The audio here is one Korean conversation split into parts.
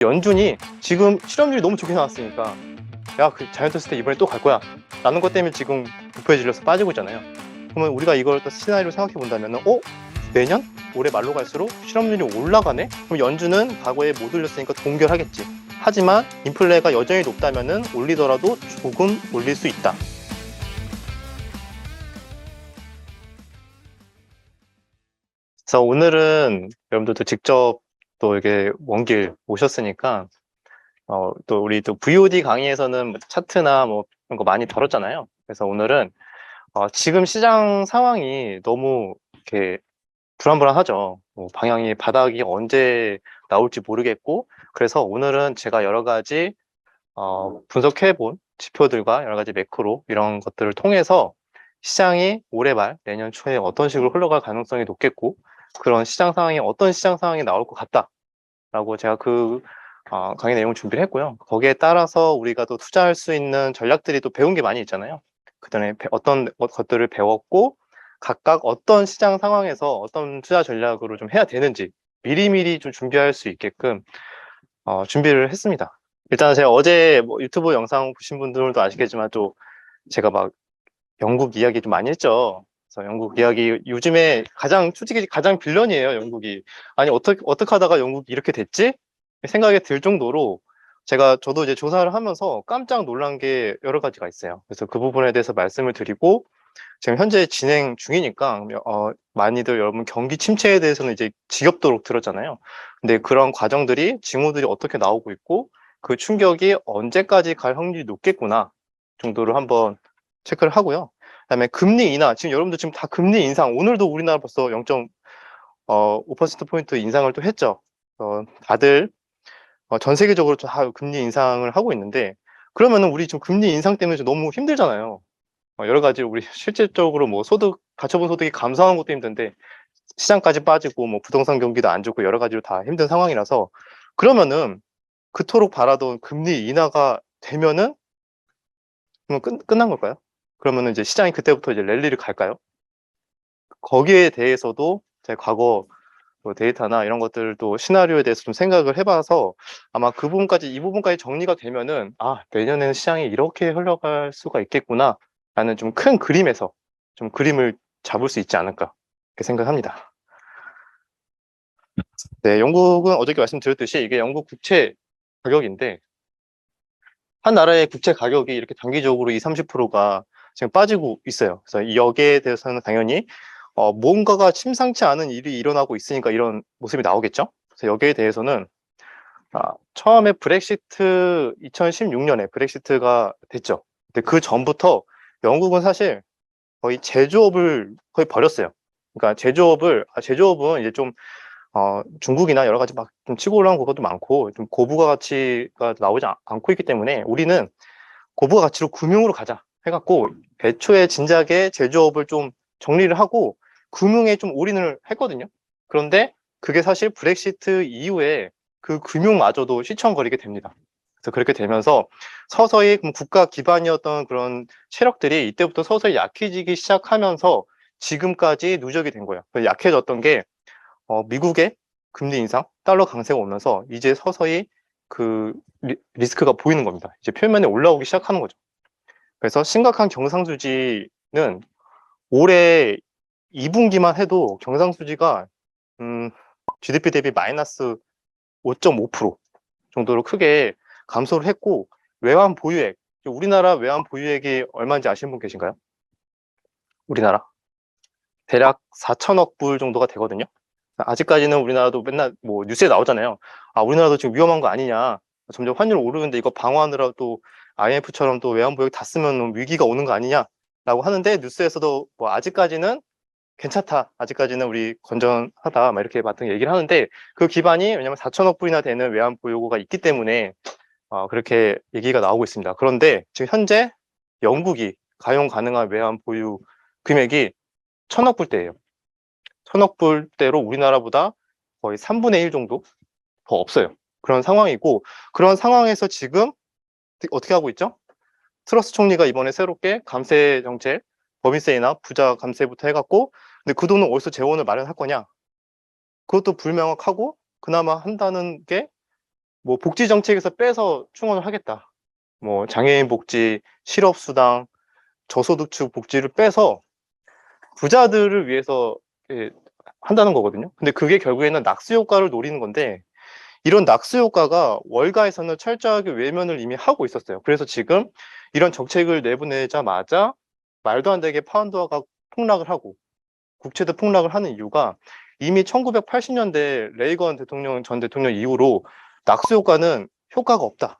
연준이 지금 실업률이 너무 좋게 나왔으니까 야, 그 자이언트 스텝 이번에 또 갈 거야 라는 것 때문에 지금 부패 질려서 빠지고 있잖아요. 그러면 우리가 이걸 또 시나리오 생각해 본다면 내년? 올해 말로 갈수록 실업률이 올라가네? 그럼 연준은 과거에 못 올렸으니까 동결하겠지. 하지만 인플레가 여전히 높다면 올리더라도 조금 올릴 수 있다. 그래서 오늘은 여러분들도 직접 또 이게 먼 길 오셨으니까 또 우리 또 VOD 강의에서는 차트나 뭐 이런 거 많이 다뤘잖아요. 그래서 오늘은 지금 시장 상황이 너무 이렇게 불안불안하죠. 뭐 방향이 바닥이 언제 나올지 모르겠고, 그래서 오늘은 제가 여러 가지 분석해본 지표들과 여러 가지 매크로 이런 것들을 통해서 시장이 올해 말 내년 초에 어떤 식으로 흘러갈 가능성이 높겠고, 그런 시장 상황이 어떤 시장 상황이 나올 것 같다라고 제가 강의 내용 준비를 했고요. 거기에 따라서 우리가 또 투자할 수 있는 전략들이 또 배운 게 많이 있잖아요. 그전에 어떤 것들을 배웠고, 각각 어떤 시장 상황에서 어떤 투자 전략으로 좀 해야 되는지 미리미리 좀 준비할 수 있게끔 준비를 했습니다. 일단 제가 어제 뭐 유튜브 영상 보신 분들도 아시겠지만 또 제가 막 영국 이야기 좀 많이 했죠. 그래서 영국 이야기 요즘에 솔직히 가장 빌런이에요, 영국이. 아니, 어떻게 하다가 영국이 이렇게 됐지? 생각이 들 정도로 저도 이제 조사를 하면서 깜짝 놀란 게 여러 가지가 있어요. 그래서 그 부분에 대해서 말씀을 드리고, 지금 현재 진행 중이니까 많이들 여러분 경기 침체에 대해서는 이제 지겹도록 들었잖아요. 근데 그런 과정들이 징후들이 어떻게 나오고 있고 그 충격이 언제까지 갈 확률이 높겠구나 정도를 한번 체크를 하고요. 그다음에 금리 인하, 지금 여러분들 지금 다 금리 인상, 오늘도 우리나라 벌써 0.5% 포인트 인상을 또 했죠. 다들 전 세계적으로 다 금리 인상을 하고 있는데, 그러면은 우리 지금 금리 인상 때문에 좀 너무 힘들잖아요. 여러 가지 우리 실질적으로 뭐 가처분 소득이 감소하는 것도 힘든데 시장까지 빠지고 뭐 부동산 경기도 안 좋고 여러 가지로 다 힘든 상황이라서, 그러면은 그토록 바라던 금리 인하가 되면은 그러면 끝난 걸까요? 그러면은 이제 시장이 그때부터 이제 랠리를 갈까요? 거기에 대해서도 제 과거 뭐 데이터나 이런 것들도 시나리오에 대해서 좀 생각을 해봐서 아마 이 부분까지 정리가 되면은 내년에는 시장이 이렇게 흘러갈 수가 있겠구나 라는 좀 큰 그림에서 좀 그림을 잡을 수 있지 않을까 이렇게 생각합니다. 네, 영국은 어저께 말씀드렸듯이 이게 영국 국채 가격인데, 한 나라의 국채 가격이 이렇게 단기적으로 20~30%가 지금 빠지고 있어요. 그래서 여기에 대해서는 당연히 뭔가가 심상치 않은 일이 일어나고 있으니까 이런 모습이 나오겠죠. 그래서 여기에 대해서는 처음에 2016년에 브렉시트가 됐죠. 근데 그 전부터 영국은 사실 거의 제조업을 거의 버렸어요. 그러니까 제조업은 이제 좀 중국이나 여러 가지 막 좀 치고 올라온 것도 많고 좀 고부가 가치가 나오지 않고 있기 때문에 우리는 고부가 가치로 금융으로 가자 해갖고 애초에 진작에 제조업을 좀 정리를 하고 금융에 좀 올인을 했거든요. 그런데 그게 사실 브렉시트 이후에 그 금융마저도 휘청거리게 됩니다. 그래서 그렇게 되면서 서서히 국가 기반이었던 그런 세력들이 이때부터 서서히 약해지기 시작하면서 지금까지 누적이 된 거예요. 약해졌던 게 미국의 금리 인상, 달러 강세가 오면서 이제 서서히 그 리스크가 보이는 겁니다. 이제 표면에 올라오기 시작하는 거죠. 그래서 심각한 경상수지는 올해 2분기만 해도 경상수지가 GDP 대비 마이너스 5.5% 정도로 크게 감소를 했고, 외환 보유액, 우리나라 외환 보유액이 얼마인지 아시는 분 계신가요? 우리나라 대략 4천억 불 정도가 되거든요. 아직까지는 우리나라도 맨날 뭐 뉴스에 나오잖아요. 우리나라도 지금 위험한 거 아니냐. 점점 환율 오르는데 이거 방어하느라 또 IMF처럼 또 외환보유액 다 쓰면 위기가 오는 거 아니냐라고 하는데, 뉴스에서도 뭐 아직까지는 괜찮다, 아직까지는 우리 건전하다 막 이렇게 같은 얘기를 하는데, 그 기반이 왜냐면 4천억 불이나 되는 외환보유고가 있기 때문에 그렇게 얘기가 나오고 있습니다. 그런데 지금 현재 영국이 가용 가능한 외환보유 금액이 1,000억 불대예요. 1,000억 불대로 우리나라보다 거의 3분의 1 정도 더 없어요. 그런 상황이고, 그런 상황에서 지금 어떻게 하고 있죠? 트러스 총리가 이번에 새롭게 감세 정책, 법인세나 부자 감세부터 해갖고, 근데 그 돈은 어디서 재원을 마련할 거냐? 그것도 불명확하고, 그나마 한다는 게 뭐 복지 정책에서 빼서 충원을 하겠다. 뭐 장애인 복지, 실업수당, 저소득층 복지를 빼서 부자들을 위해서 한다는 거거든요. 근데 그게 결국에는 낙수 효과를 노리는 건데, 이런 낙수 효과가 월가에서는 철저하게 외면을 이미 하고 있었어요. 그래서 지금 이런 정책을 내보내자마자 말도 안 되게 파운드화가 폭락을 하고 국채도 폭락을 하는 이유가, 이미 1980년대 레이건 전 대통령 이후로 낙수 효과는 효과가 없다.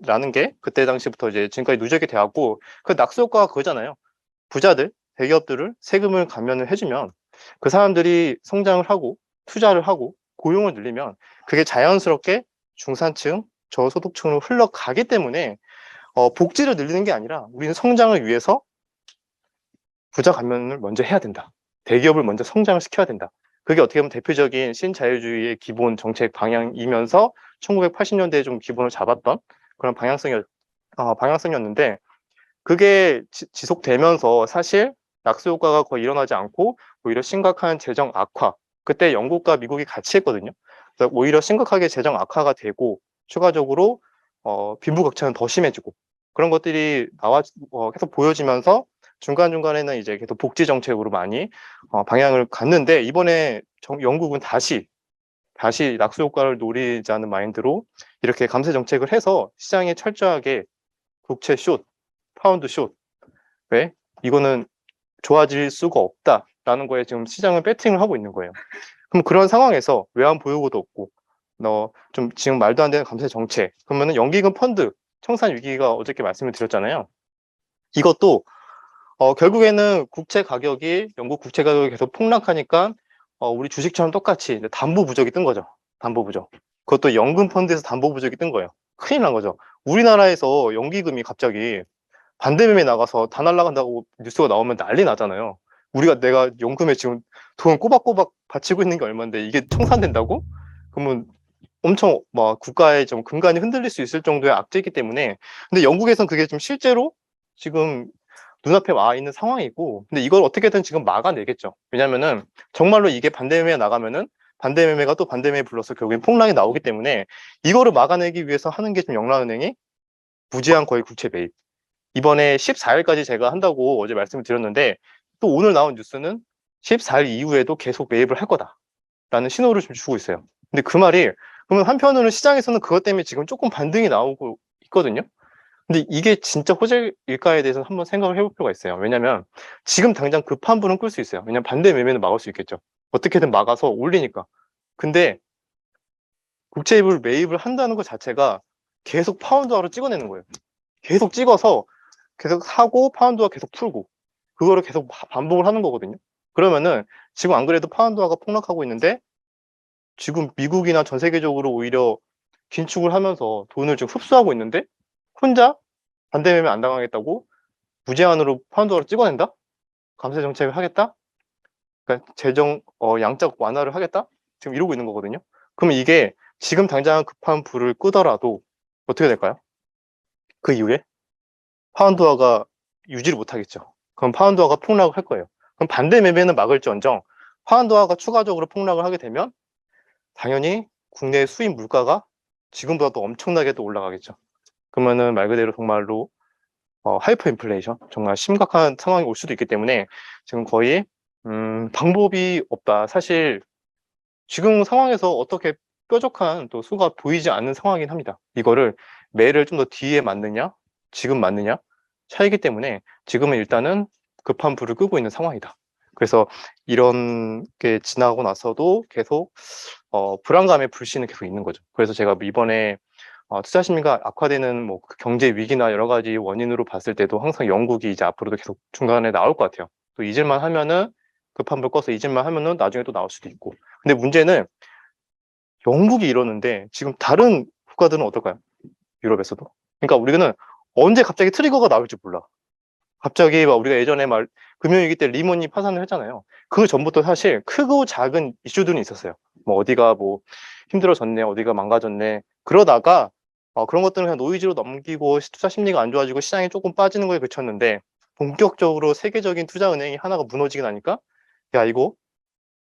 라는 게 그때 당시부터 이제 지금까지 누적이 되었고, 그 낙수 효과가 그거잖아요. 부자들, 대기업들을 세금을 감면을 해주면 그 사람들이 성장을 하고 투자를 하고 고용을 늘리면 그게 자연스럽게 중산층, 저소득층으로 흘러가기 때문에 복지를 늘리는 게 아니라 우리는 성장을 위해서 부자 감면을 먼저 해야 된다. 대기업을 먼저 성장을 시켜야 된다. 그게 어떻게 보면 대표적인 신자유주의의 기본 정책 방향이면서 1980년대에 좀 기본을 잡았던 그런 방향성이었는데, 그게 지속되면서 사실 낙수 효과가 거의 일어나지 않고 오히려 심각한 재정 악화, 그때 영국과 미국이 같이 했거든요. 그래서 오히려 심각하게 재정 악화가 되고 추가적으로 빈부격차는 더 심해지고 그런 것들이 계속 보여지면서 중간중간에는 이제 계속 복지 정책으로 많이 방향을 갔는데, 이번에 영국은 다시 낙수 효과를 노리자는 마인드로 이렇게 감세 정책을 해서 시장에 철저하게 국채 숏, 파운드 숏, 왜? 이거는 좋아질 수가 없다라는 거에 지금 시장은 배팅을 하고 있는 거예요. 그럼 그런 상황에서 외환 보유고도 없고, 좀 지금 말도 안 되는 감세 정책, 그러면은 연기금 펀드 청산 위기가 어저께 말씀을 드렸잖아요. 이것도 결국에는 영국 국채 가격이 계속 폭락하니까 우리 주식처럼 똑같이 담보 부족이 뜬 거죠. 담보 부족. 그것도 연금 펀드에서 담보 부족이 뜬 거예요. 큰일 난 거죠. 우리나라에서 연기금이 갑자기 반대매매 나가서 다 날라간다고 뉴스가 나오면 난리 나잖아요. 내가 연금에 지금 돈 꼬박꼬박 바치고 있는 게 얼마인데 이게 청산된다고? 그러면 엄청 막 국가의 좀 근간이 흔들릴 수 있을 정도의 악재이기 때문에. 근데 영국에선 그게 좀 실제로 지금 눈앞에 와 있는 상황이고, 근데 이걸 어떻게든 지금 막아내겠죠. 왜냐면은 정말로 이게 반대매매 나가면은 반대매매가 또 반대매매 불러서 결국엔 폭락이 나오기 때문에, 이거를 막아내기 위해서 하는 게 지금 영란은행이 무제한 거의 국채 매입. 이번에 14일까지 제가 한다고 어제 말씀을 드렸는데, 또 오늘 나온 뉴스는 14일 이후에도 계속 매입을 할 거다라는 신호를 좀 주고 있어요. 근데 그 말이, 그러면 한편으로는 시장에서는 그것 때문에 지금 조금 반등이 나오고 있거든요. 근데 이게 진짜 호재일까에 대해서 한번 생각을 해볼 필요가 있어요. 왜냐면 지금 당장 급한 불은 끌 수 있어요. 왜냐면 반대 매매는 막을 수 있겠죠. 어떻게든 막아서 올리니까. 근데 국채입을 매입을 한다는 것 자체가 계속 파운드화로 찍어내는 거예요. 계속 찍어서 계속 사고 파운드화 계속 풀고 그거를 계속 반복을 하는 거거든요. 그러면은 지금 안 그래도 파운드화가 폭락하고 있는데, 지금 미국이나 전 세계적으로 오히려 긴축을 하면서 돈을 좀 흡수하고 있는데, 혼자 반대 매매 안 당하겠다고 무제한으로 파운드화를 찍어낸다? 감세 정책을 하겠다? 그러니까 재정 양적 완화를 하겠다? 지금 이러고 있는 거거든요. 그러면 이게 지금 당장 급한 불을 끄더라도 어떻게 될까요? 그 이후에 파운드화가 유지를 못하겠죠. 그럼 파운드화가 폭락을 할 거예요. 그럼 반대 매매는 막을지언정 파운드화가 추가적으로 폭락을 하게 되면 당연히 국내 수입 물가가 지금보다 더 엄청나게 또 올라가겠죠. 그러면은 말 그대로 정말로 하이퍼 인플레이션, 정말 심각한 상황이 올 수도 있기 때문에 지금 거의 방법이 없다. 사실 지금 상황에서 어떻게 뾰족한 또 수가 보이지 않는 상황이긴 합니다. 이거를 매를 좀 더 뒤에 맞느냐, 지금 맞느냐 차이기 때문에 지금은 일단은 급한 불을 끄고 있는 상황이다. 그래서 이런 게 지나고 나서도 계속 불안감의 불씨는 계속 있는 거죠. 그래서 제가 이번에 투자 심리가 악화되는 그 경제 위기나 여러 가지 원인으로 봤을 때도 항상 영국이 이제 앞으로도 계속 중간에 나올 것 같아요. 또 잊을만 하면은 급한 불 꺼서 잊을만 하면은 나중에 또 나올 수도 있고. 근데 문제는 영국이 이러는데 지금 다른 국가들은 어떨까요? 유럽에서도. 그러니까 우리는 언제 갑자기 트리거가 나올지 몰라. 갑자기 막 우리가 예전에 금융위기 때 리먼이 파산을 했잖아요. 그 전부터 사실 크고 작은 이슈들은 있었어요. 어디가 힘들어졌네, 어디가 망가졌네. 그러다가 그런 것들은 그냥 노이즈로 넘기고 투자 심리가 안 좋아지고 시장이 조금 빠지는 거에 그쳤는데, 본격적으로 세계적인 투자 은행이 하나가 무너지게 나니까 야, 이거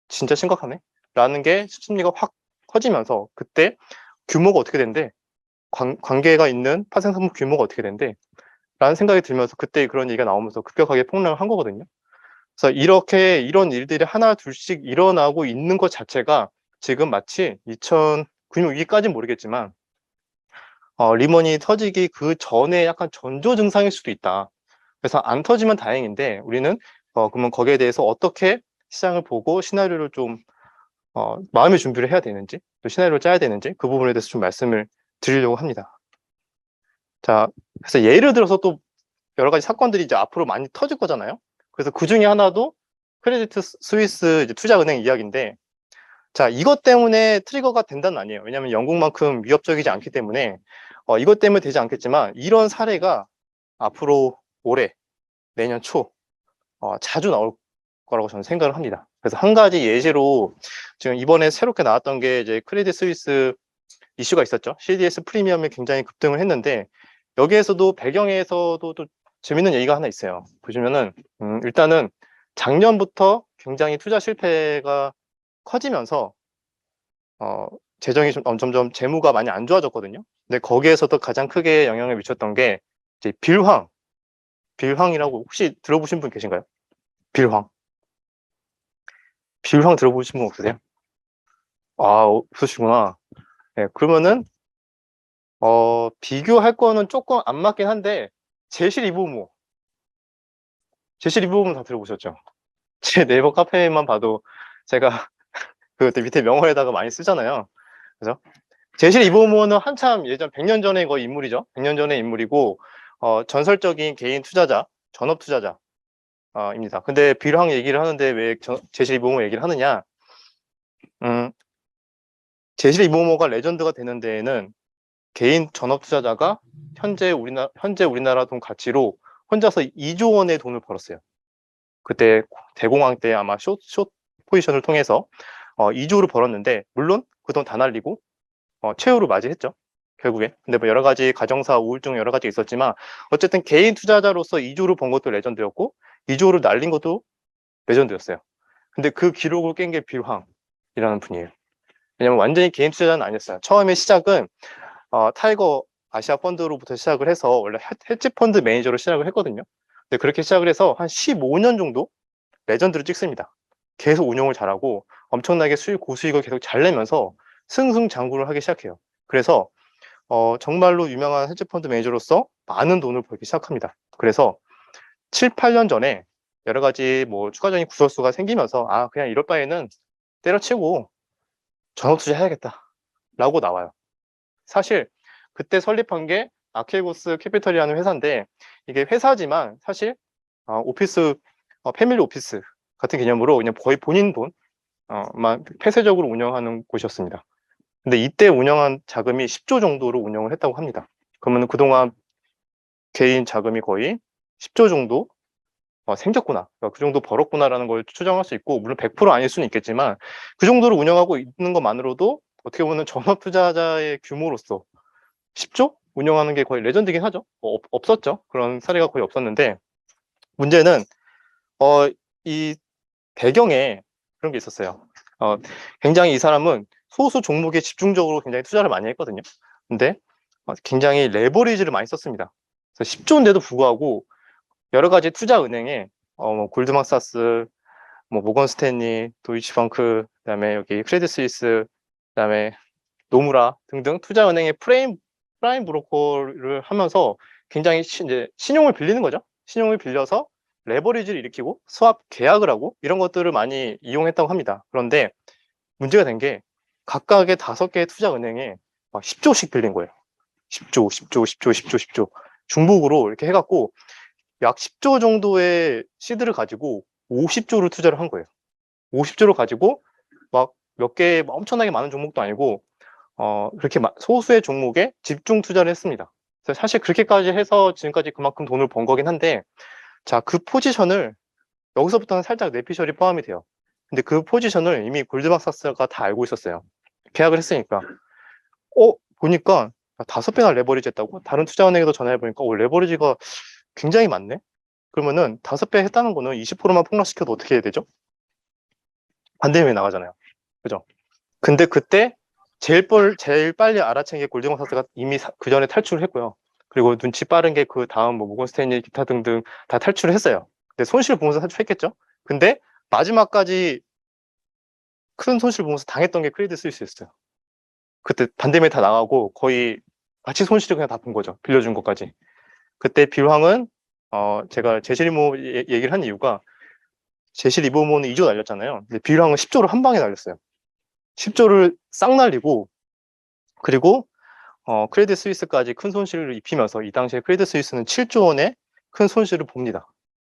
진짜 심각하네 라는 게 심리가 확 커지면서, 그때 규모가 어떻게 된대? 관계가 있는 파생 상품 규모가 어떻게 된대? 라는 생각이 들면서 그때 그런 얘기가 나오면서 급격하게 폭락을 한 거거든요. 그래서 이렇게 이런 일들이 하나 둘씩 일어나고 있는 것 자체가 지금 마치 2009년 위기까지는 모르겠지만 리먼이 터지기 그 전에 약간 전조 증상일 수도 있다. 그래서 안 터지면 다행인데 우리는 그러면 거기에 대해서 어떻게 시장을 보고 시나리오를 좀 마음의 준비를 해야 되는지 또 시나리오를 짜야 되는지 그 부분에 대해서 좀 말씀을 드리려고 합니다. 자, 그래서 예를 들어서 또 여러 가지 사건들이 이제 앞으로 많이 터질 거잖아요. 그래서 그 중에 하나도 크레디트 스위스 이제 투자은행 이야기인데, 자, 이것 때문에 트리거가 된다는 아니에요. 왜냐하면 영국만큼 위협적이지 않기 때문에 이것 때문에 되지 않겠지만 이런 사례가 앞으로 올해 내년 초 자주 나올 거라고 저는 생각을 합니다. 그래서 한 가지 예시로 지금 이번에 새롭게 나왔던 게 이제 크레딧 스위스 이슈가 있었죠. CDS 프리미엄이 굉장히 급등을 했는데 여기에서도 배경에서도 또 재밌는 얘기가 하나 있어요. 보시면은 일단은 작년부터 굉장히 투자 실패가 커지면서 재정이 좀 점점 재무가 많이 안 좋아졌거든요. 근데 거기에서도 가장 크게 영향을 미쳤던 게 이제 빌황이라고 혹시 들어보신 분 계신가요? 빌황 들어보신 분 없으세요? 아, 없으시구나. 네, 그러면은 비교할 거는 조금 안 맞긴 한데 제실 이보모 다 들어보셨죠? 제 네이버 카페만 봐도 제가 그 밑에 명호에다가 많이 쓰잖아요. 그죠? 제실 이보모는 한참 예전 100년 전의 거의 인물이죠. 100년 전의 인물이고 전설적인 개인 투자자, 전업 투자자 입니다. 근데 빌황 얘기를 하는데 왜 제실 이보모 얘기를 하느냐? 음, 제실 이보모가 레전드가 되는 데에는 개인 전업 투자자가 현재 우리나라 돈 가치로 혼자서 2조 원의 돈을 벌었어요. 그때 대공황 때 아마 숏 포지션을 통해서 2조를 벌었는데 물론 그 돈 다 날리고 최후를 맞이했죠. 결국에. 근데 뭐 여러 가지 가정사 우울증 여러 가지 있었지만 어쨌든 개인 투자자로서 2조를 번 것도 레전드였고 2조를 날린 것도 레전드였어요. 근데 그 기록을 깬 게 빌황이라는 분이에요. 왜냐면 완전히 개인 투자자는 아니었어요. 처음에 시작은 타이거 아시아 펀드로부터 시작을 해서 원래 헤지 펀드 매니저로 시작을 했거든요. 근데 그렇게 시작을 해서 한 15년 정도 레전드를 찍습니다. 계속 운용을 잘하고 엄청나게 고수익을 계속 잘 내면서 승승장구를 하기 시작해요. 그래서 정말로 유명한 헤지펀드 매니저로서 많은 돈을 벌기 시작합니다. 그래서 7, 8년 전에 여러 가지 뭐 추가적인 구설수가 생기면서 그냥 이럴 바에는 때려치고 전업 투자해야겠다 라고 나와요. 사실 그때 설립한 게 아케고스 캐피털이라는 회사인데 이게 회사지만 사실 오피스 패밀리 오피스 같은 개념으로 그냥 거의 본인 돈만 폐쇄적으로 운영하는 곳이었습니다. 근데 이때 운영한 자금이 10조 정도로 운영을 했다고 합니다. 그러면 그동안 개인 자금이 거의 10조 정도 생겼구나, 그러니까 그 정도 벌었구나라는 걸 추정할 수 있고, 물론 100% 아닐 수는 있겠지만 그 정도로 운영하고 있는 것만으로도 어떻게 보면 전업 투자자의 규모로서 10조 운영하는 게 거의 레전드긴 하죠. 없었죠. 그런 사례가 거의 없었는데 문제는 이 배경에 그런 게 있었어요. 굉장히 이 사람은 소수 종목에 집중적으로 굉장히 투자를 많이 했거든요. 근데 굉장히 레버리지를 많이 썼습니다. 그래서 10조인데도 불구하고 여러 가지 투자 은행에 뭐 골드만사스, 뭐 모건 스탠리, 도이치방크, 그다음에 여기 크레딧 스위스, 그다음에 노무라 등등 투자 은행의 프라임 브로커를 하면서 굉장히 이제 신용을 빌리는 거죠. 신용을 빌려서 레버리지를 일으키고 스왑 계약을 하고 이런 것들을 많이 이용했다고 합니다. 그런데 문제가 된 게 각각의 5개의 투자 은행에 막 10조씩 빌린 거예요. 10조, 10조, 10조, 10조, 10조. 중복으로 이렇게 해갖고 약 10조 정도의 시드를 가지고 50조를 투자를 한 거예요. 50조를 가지고 막 몇 개 엄청나게 많은 종목도 아니고 그렇게 소수의 종목에 집중 투자를 했습니다. 그래서 사실 그렇게까지 해서 지금까지 그만큼 돈을 번 거긴 한데, 자, 그 포지션을 여기서부터는 살짝 내피셜이 포함이 돼요. 근데 그 포지션을 이미 골드만삭스가 다 알고 있었어요. 계약을 했으니까. 보니까 5배나 레버리지 했다고? 다른 투자은행에도 전화해보니까 레버리지가 굉장히 많네? 그러면은 5배 했다는 거는 20%만 폭락시켜도 어떻게 해야 되죠? 반대면이 나가잖아요. 그죠? 근데 그때 제일 빨리 알아챈 게 골드만삭스가 이미 그 전에 탈출을 했고요. 그리고 눈치 빠른 게 그 다음 뭐 모건 스탠리 기타 등등 다 탈출을 했어요. 근데 손실 보면서 탈출했겠죠. 근데 마지막까지 큰 손실 보면서 당했던 게 크레딧 스위스였어요. 그때 반대면 다 나가고 거의 같이 손실을 그냥 다 본 거죠. 빌려준 것까지. 그때 빌황은 제가 제실 이모 얘기를 한 이유가 제실 이모는 2조 날렸잖아요. 근데 빌황은 10조를 한 방에 날렸어요. 10조를 싹 날리고 그리고 크레딧 스위스까지 큰 손실을 입히면서 이 당시에 크레딧 스위스는 7조 원의 큰 손실을 봅니다.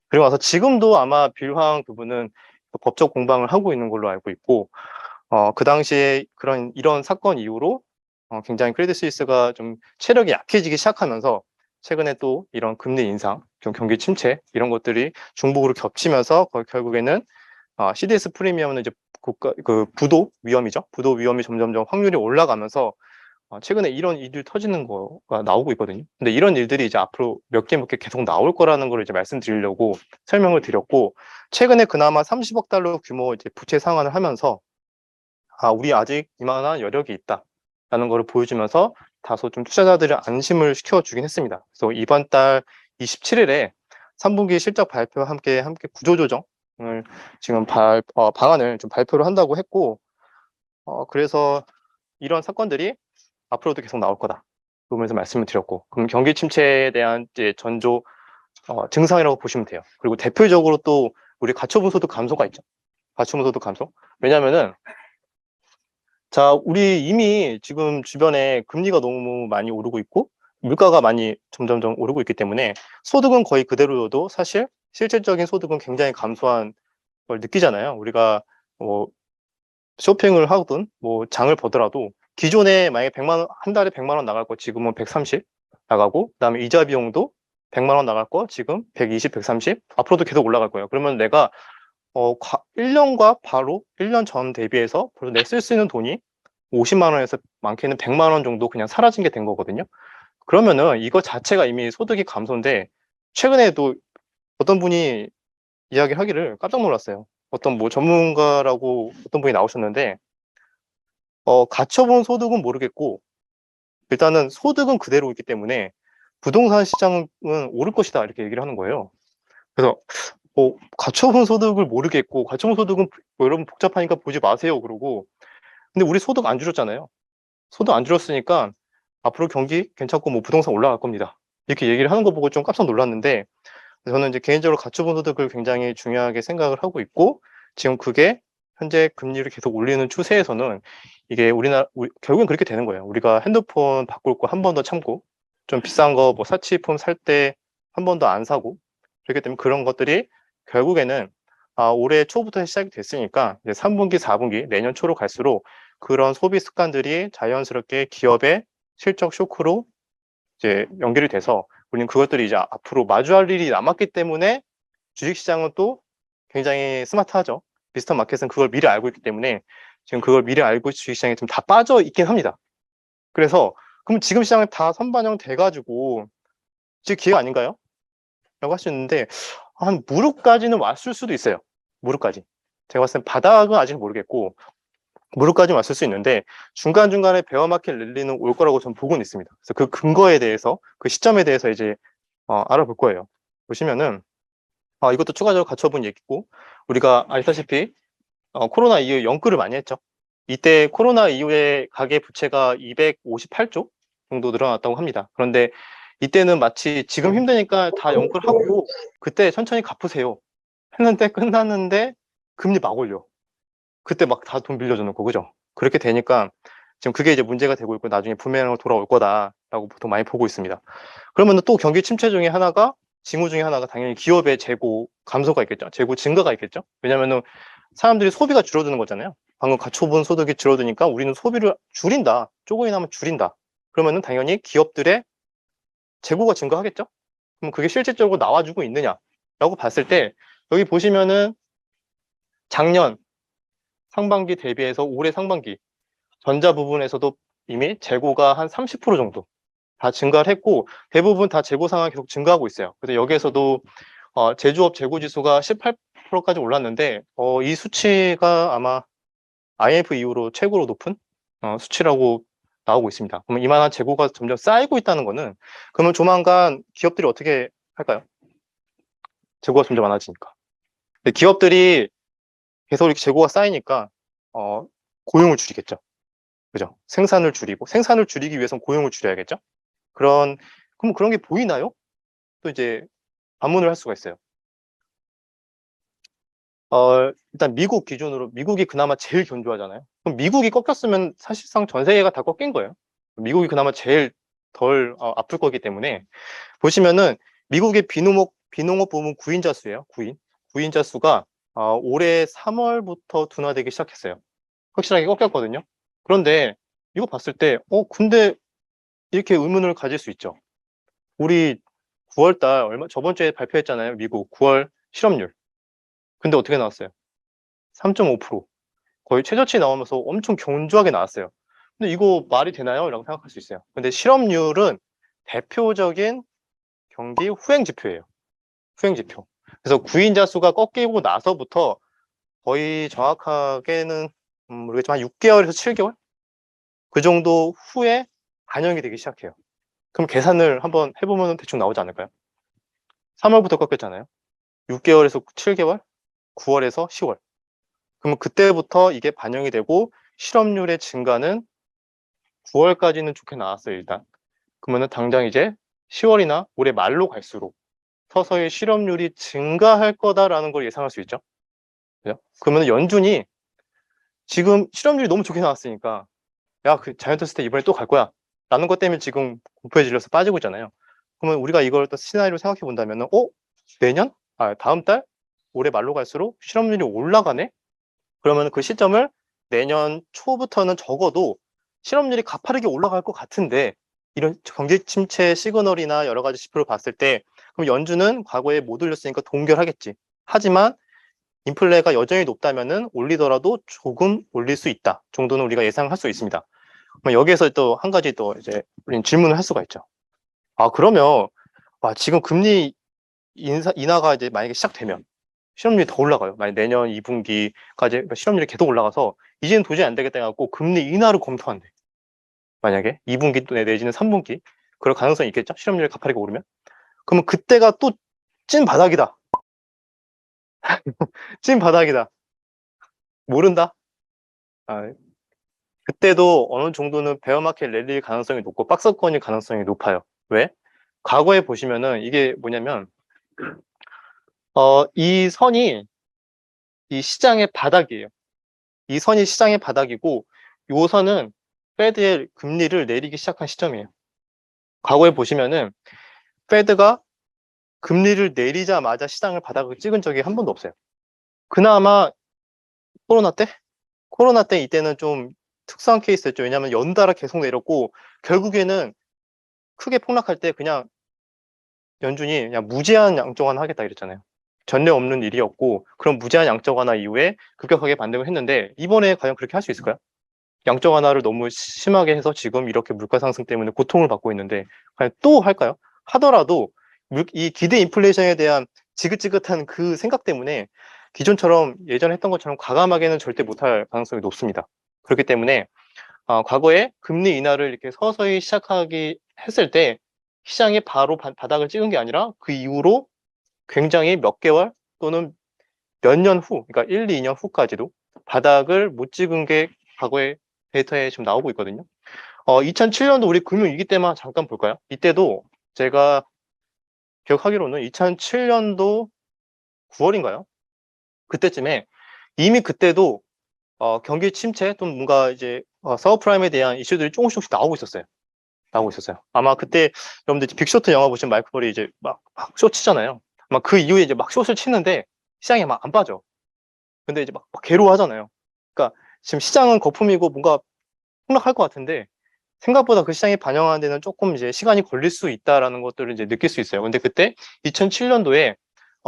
그리고 와서 지금도 아마 빌황 부분은 법적 공방을 하고 있는 걸로 알고 있고 그 당시에 이런 사건 이후로 굉장히 크레딧 스위스가 좀 체력이 약해지기 시작하면서 최근에 또 이런 금리 인상, 좀 경기 침체 이런 것들이 중복으로 겹치면서 결국에는 CDS 프리미엄은 이제 부도 위험이죠. 부도 위험이 점점점 확률이 올라가면서 최근에 이런 일들이 터지는 거가 나오고 있거든요. 근데 이런 일들이 이제 앞으로 몇 개 계속 나올 거라는 걸 이제 말씀드리려고 설명을 드렸고, 최근에 그나마 30억 달러 규모 이제 부채 상환을 하면서 우리 아직 이만한 여력이 있다라는 걸 보여주면서 다소 좀 투자자들의 안심을 시켜주긴 했습니다. 그래서 이번 달 27일에 3분기 실적 발표와 함께 구조조정을 지금 방안을 좀 발표를 한다고 했고, 그래서 이런 사건들이 앞으로도 계속 나올 거다. 그러면서 말씀을 드렸고, 그럼 경기 침체에 대한 이제 전조 증상이라고 보시면 돼요. 그리고 대표적으로 또 우리 가처분 소득 감소가 있죠. 가처분 소득 감소. 왜냐면은 자, 우리 이미 지금 주변에 금리가 너무 많이 오르고 있고 물가가 많이 점점점 오르고 있기 때문에 소득은 거의 그대로여도 사실 실질적인 소득은 굉장히 감소한 걸 느끼잖아요. 우리가 뭐 쇼핑을 하든 뭐 장을 보더라도 기존에 만약에 100만 원, 한 달에 100만 원 나갈 거 지금은 130 나가고, 그다음에 이자 비용도 100만 원 나갈 거 지금 120, 130 앞으로도 계속 올라갈 거예요. 그러면 내가 1년과 바로 1년 전 대비해서 내 쓸 수 있는 돈이 50만 원에서 많게는 100만 원 정도 그냥 사라진 게 된 거거든요. 그러면은 이거 자체가 이미 소득이 감소인데, 최근에도 어떤 분이 이야기하기를 깜짝 놀랐어요. 어떤 뭐 전문가라고 어떤 분이 나오셨는데, 가처분 소득은 모르겠고 일단은 소득은 그대로 있기 때문에 부동산 시장은 오를 것이다 이렇게 얘기를 하는 거예요. 그래서 가처분 소득을 모르겠고 가처분 소득은 뭐 여러분 복잡하니까 보지 마세요 그러고, 근데 우리 소득 안 줄였잖아요. 소득 안 줄였으니까 앞으로 경기 괜찮고 뭐 부동산 올라갈 겁니다. 이렇게 얘기를 하는 거 보고 좀 깜짝 놀랐는데, 저는 이제 개인적으로 가처분 소득을 굉장히 중요하게 생각을 하고 있고, 지금 그게 현재 금리를 계속 올리는 추세에서는 이게 결국엔 그렇게 되는 거예요. 우리가 핸드폰 바꿀 거 한 번 더 참고, 좀 비싼 거 뭐 사치품 살 때 한 번 더 안 사고, 그렇기 때문에 그런 것들이 결국에는 올해 초부터 시작이 됐으니까 이제 3분기, 4분기, 내년 초로 갈수록 그런 소비 습관들이 자연스럽게 기업의 실적 쇼크로 이제 연결이 돼서 우리는 그것들이 이제 앞으로 마주할 일이 남았기 때문에 주식시장은 또 굉장히 스마트하죠. 비스턴 마켓은 그걸 미리 알고 있기 때문에 지금 그걸 미리 알고 주식시장에 좀 다 빠져 있긴 합니다. 그래서 그럼 지금 시장은 다 선반영 돼가지고 지금 기회가 아닌가요? 라고 할 수 있는데 한 무릎까지는 왔을 수도 있어요. 무릎까지. 제가 봤을 땐 바닥은 아직 모르겠고 무릎까지 왔을 수 있는데 중간중간에 베어마켓 랠리는 올 거라고 저는 보고는 있습니다. 그래서 그 근거에 대해서 그 시점에 대해서 이제 알아볼 거예요. 보시면은 이것도 추가적으로 갖춰본 얘기고, 우리가 알다시피 코로나 이후에 연끌을 많이 했죠. 이때 코로나 이후에 가계 부채가 258조 정도 늘어났다고 합니다. 그런데 이때는 마치 지금 힘드니까 다 연끌하고 그때 천천히 갚으세요 했는데 끝났는데 금리 막 올려. 그때 막 다 돈 빌려줘 놓고, 그죠? 그렇게 되니까 지금 그게 이제 문제가 되고 있고 나중에 부메랑으로 돌아올 거다라고 보통 많이 보고 있습니다. 그러면 또 경기 침체 중에 하나가, 징후 중에 하나가 당연히 기업의 재고 감소가 있겠죠. 재고 증가가 있겠죠. 왜냐면은 사람들이 소비가 줄어드는 거잖아요. 방금 가처분 소득이 줄어드니까 우리는 소비를 줄인다. 조금이나마 줄인다. 그러면은 당연히 기업들의 재고가 증가하겠죠. 그럼 그게 실질적으로 나와주고 있느냐라고 봤을 때 여기 보시면은 작년 상반기 대비해서 올해 상반기 전자 부분에서도 이미 재고가 한 30% 정도 다 증가를 했고 대부분 다 재고 상황이 계속 증가하고 있어요. 그래서 여기에서도 제조업 재고 지수가 18%까지 올랐는데 이 수치가 아마 IMF 이후로 최고로 높은 수치라고 나오고 있습니다. 그러면 이만한 재고가 점점 쌓이고 있다는 거는, 그러면 조만간 기업들이 어떻게 할까요? 재고가 점점 많아지니까. 근데 기업들이 계속 이렇게 재고가 쌓이니까 고용을 줄이겠죠. 그죠? 생산을 줄이기 위해서는 고용을 줄여야겠죠? 그럼 그런 게 보이나요? 또 이제 반문을 할 수가 있어요. 일단 미국 기준으로, 미국이 그나마 제일 견조하잖아요. 그럼 미국이 꺾였으면 사실상 전 세계가 다 꺾인 거예요. 미국이 그나마 제일 덜 아플 거기 때문에, 보시면은 미국의 비농업 부문 구인자 수예요. 구인자 수가 올해 3월부터 둔화되기 시작했어요. 확실하게 꺾였거든요. 그런데 이거 봤을 때 근데 이렇게 의문을 가질 수 있죠. 우리 9월 달 저번 주에 발표했잖아요. 미국 9월 실업률. 근데 어떻게 나왔어요? 3.5%. 거의 최저치 나오면서 엄청 견조하게 나왔어요. 근데 이거 말이 되나요? 라고 생각할 수 있어요. 근데 실업률은 대표적인 경기 후행 지표예요. 후행 지표. 그래서 구인자 수가 꺾이고 나서부터 거의 정확하게는 모르겠지만 6개월에서 7개월? 그 정도 후에 반영이 되기 시작해요. 그럼 계산을 한번 해보면 대충 나오지 않을까요? 3월부터 꺾였잖아요. 6개월에서 7개월, 9월에서 10월. 그러면 그때부터 이게 반영이 되고 실업률의 증가는 9월까지는 좋게 나왔어요, 일단. 그러면은 당장 이제 10월이나 올해 말로 갈수록 서서히 실업률이 증가할 거다라는 걸 예상할 수 있죠. 그죠? 그러면 연준이 지금 실업률이 너무 좋게 나왔으니까 야, 그 자이언트 스텝 이번에 또 갈 거야 라는 것 때문에 지금 공포에 질려서 빠지고 있잖아요. 그러면 우리가 이걸 또 시나리오로 생각해 본다면은 내년? 다음 달? 올해 말로 갈수록 실업률이 올라가네? 그러면 그 시점을 내년 초부터는 적어도 실업률이 가파르게 올라갈 것 같은데, 이런 경기 침체 시그널이나 여러 가지 지표를 봤을 때 그럼 연준은 과거에 못 올렸으니까 동결하겠지. 하지만 인플레가 여전히 높다면은 올리더라도 조금 올릴 수 있다 정도는 우리가 예상할 수 있습니다. 그럼 여기에서 또 한 가지 또 이제 우리는 질문을 할 수가 있죠. 그러면 지금 금리 인하가 이제 만약에 시작되면 실업률이 더 올라가요. 만약 내년 2분기까지 실업률이 계속 올라가서 이제는 도저히 안 되겠다 해갖고 금리 인하를 검토한대. 만약에 2분기 내지는 3분기 그럴 가능성이 있겠죠. 실업률이 가파르게 오르면. 그러면 그때가 또 찐 바닥이다. 찐 바닥이다. 모른다. 아, 그때도 어느 정도는 베어마켓 랠리일 가능성이 높고 박스권일 가능성이 높아요. 왜? 과거에 보시면은 이게 뭐냐면 이 선이 이 시장의 바닥이에요. 이 선이 시장의 바닥이고 이 선은 페드의 금리를 내리기 시작한 시점이에요. 과거에 보시면은 페드가 금리를 내리자마자 시장을 바닥을 찍은 적이 한 번도 없어요. 그나마 코로나 때? 코로나 때 이때는 좀 특수한 케이스였죠. 왜냐하면 연달아 계속 내렸고 결국에는 크게 폭락할 때 그냥 연준이 그냥 무제한 양적 완화 하겠다 이랬잖아요. 전례 없는 일이었고 그런 무제한 양적 완화 이후에 급격하게 반등을 했는데 이번에 과연 그렇게 할 수 있을까요? 양적 완화를 너무 심하게 해서 지금 이렇게 물가 상승 때문에 고통을 받고 있는데 과연 또 할까요? 하더라도 이 기대 인플레이션에 대한 지긋지긋한 그 생각 때문에 기존처럼 예전에 했던 것처럼 과감하게는 절대 못할 가능성이 높습니다. 그렇기 때문에 과거에 금리 인하를 이렇게 서서히 시작하기 했을 때 시장이 바로 바닥을 찍은 게 아니라 그 이후로 굉장히 몇 개월 또는 몇 년 후, 그러니까 1, 2년 후까지도 바닥을 못 찍은 게 과거의 데이터에 지금 나오고 있거든요. 2007년도 우리 금융위기 때만 잠깐 볼까요? 이때도 제가 기억하기로는 2007년도 9월인가요? 그때쯤에 이미 그때도 경기 침체 또는 뭔가 이제 서브프라임에 대한 이슈들이 조금씩 나오고 있었어요. 아마 그때 여러분들 빅쇼트 영화 보시면 마이클 볼이 이제 막 숏 치잖아요. 아마 그 이후에 이제 막 숏을 치는데 시장이 막 안 빠져. 근데 이제 막 괴로워하잖아요. 그러니까 지금 시장은 거품이고 뭔가 폭락할 것 같은데 생각보다 그 시장에 반영하는 데는 조금 이제 시간이 걸릴 수 있다라는 것들을 이제 느낄 수 있어요. 근데 그때 2007년도에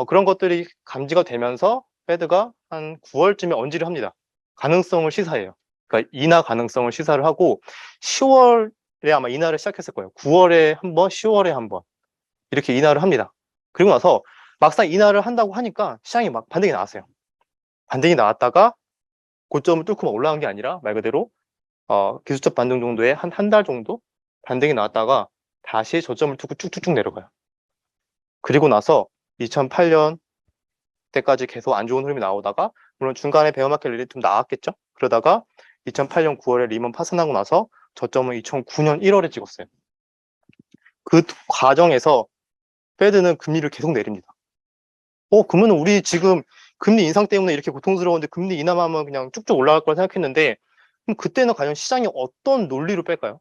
그런 것들이 감지가 되면서 페드가 한 9월쯤에 언지를 합니다. 가능성을 시사해요. 그러니까 인하 가능성을 시사를 하고 10월에 아마 인하를 시작했을 거예요. 9월에 한 번, 10월에 한 번 이렇게 인하를 합니다. 그리고 나서 막상 인하를 한다고 하니까 시장이 막 반등이 나왔어요. 반등이 나왔다가 고점을 뚫고 막 올라간 게 아니라 말 그대로 기술적 반등 정도에 한 달 정도 반등이 나왔다가 다시 저점을 두고 쭉쭉쭉 내려가요. 그리고 나서 2008년 때까지 계속 안 좋은 흐름이 나오다가, 물론 중간에 베어마켓 랠리 좀 나왔겠죠. 그러다가 2008년 9월에 리먼 파산하고 나서 저점은 2009년 1월에 찍었어요. 그 과정에서 페드는 금리를 계속 내립니다. 그러면 우리 지금 금리 인상 때문에 이렇게 고통스러운데 금리 인하하면 그냥 쭉쭉 올라갈 거라 생각했는데, 그럼 그때는 과연 시장이 어떤 논리로 뺄까요?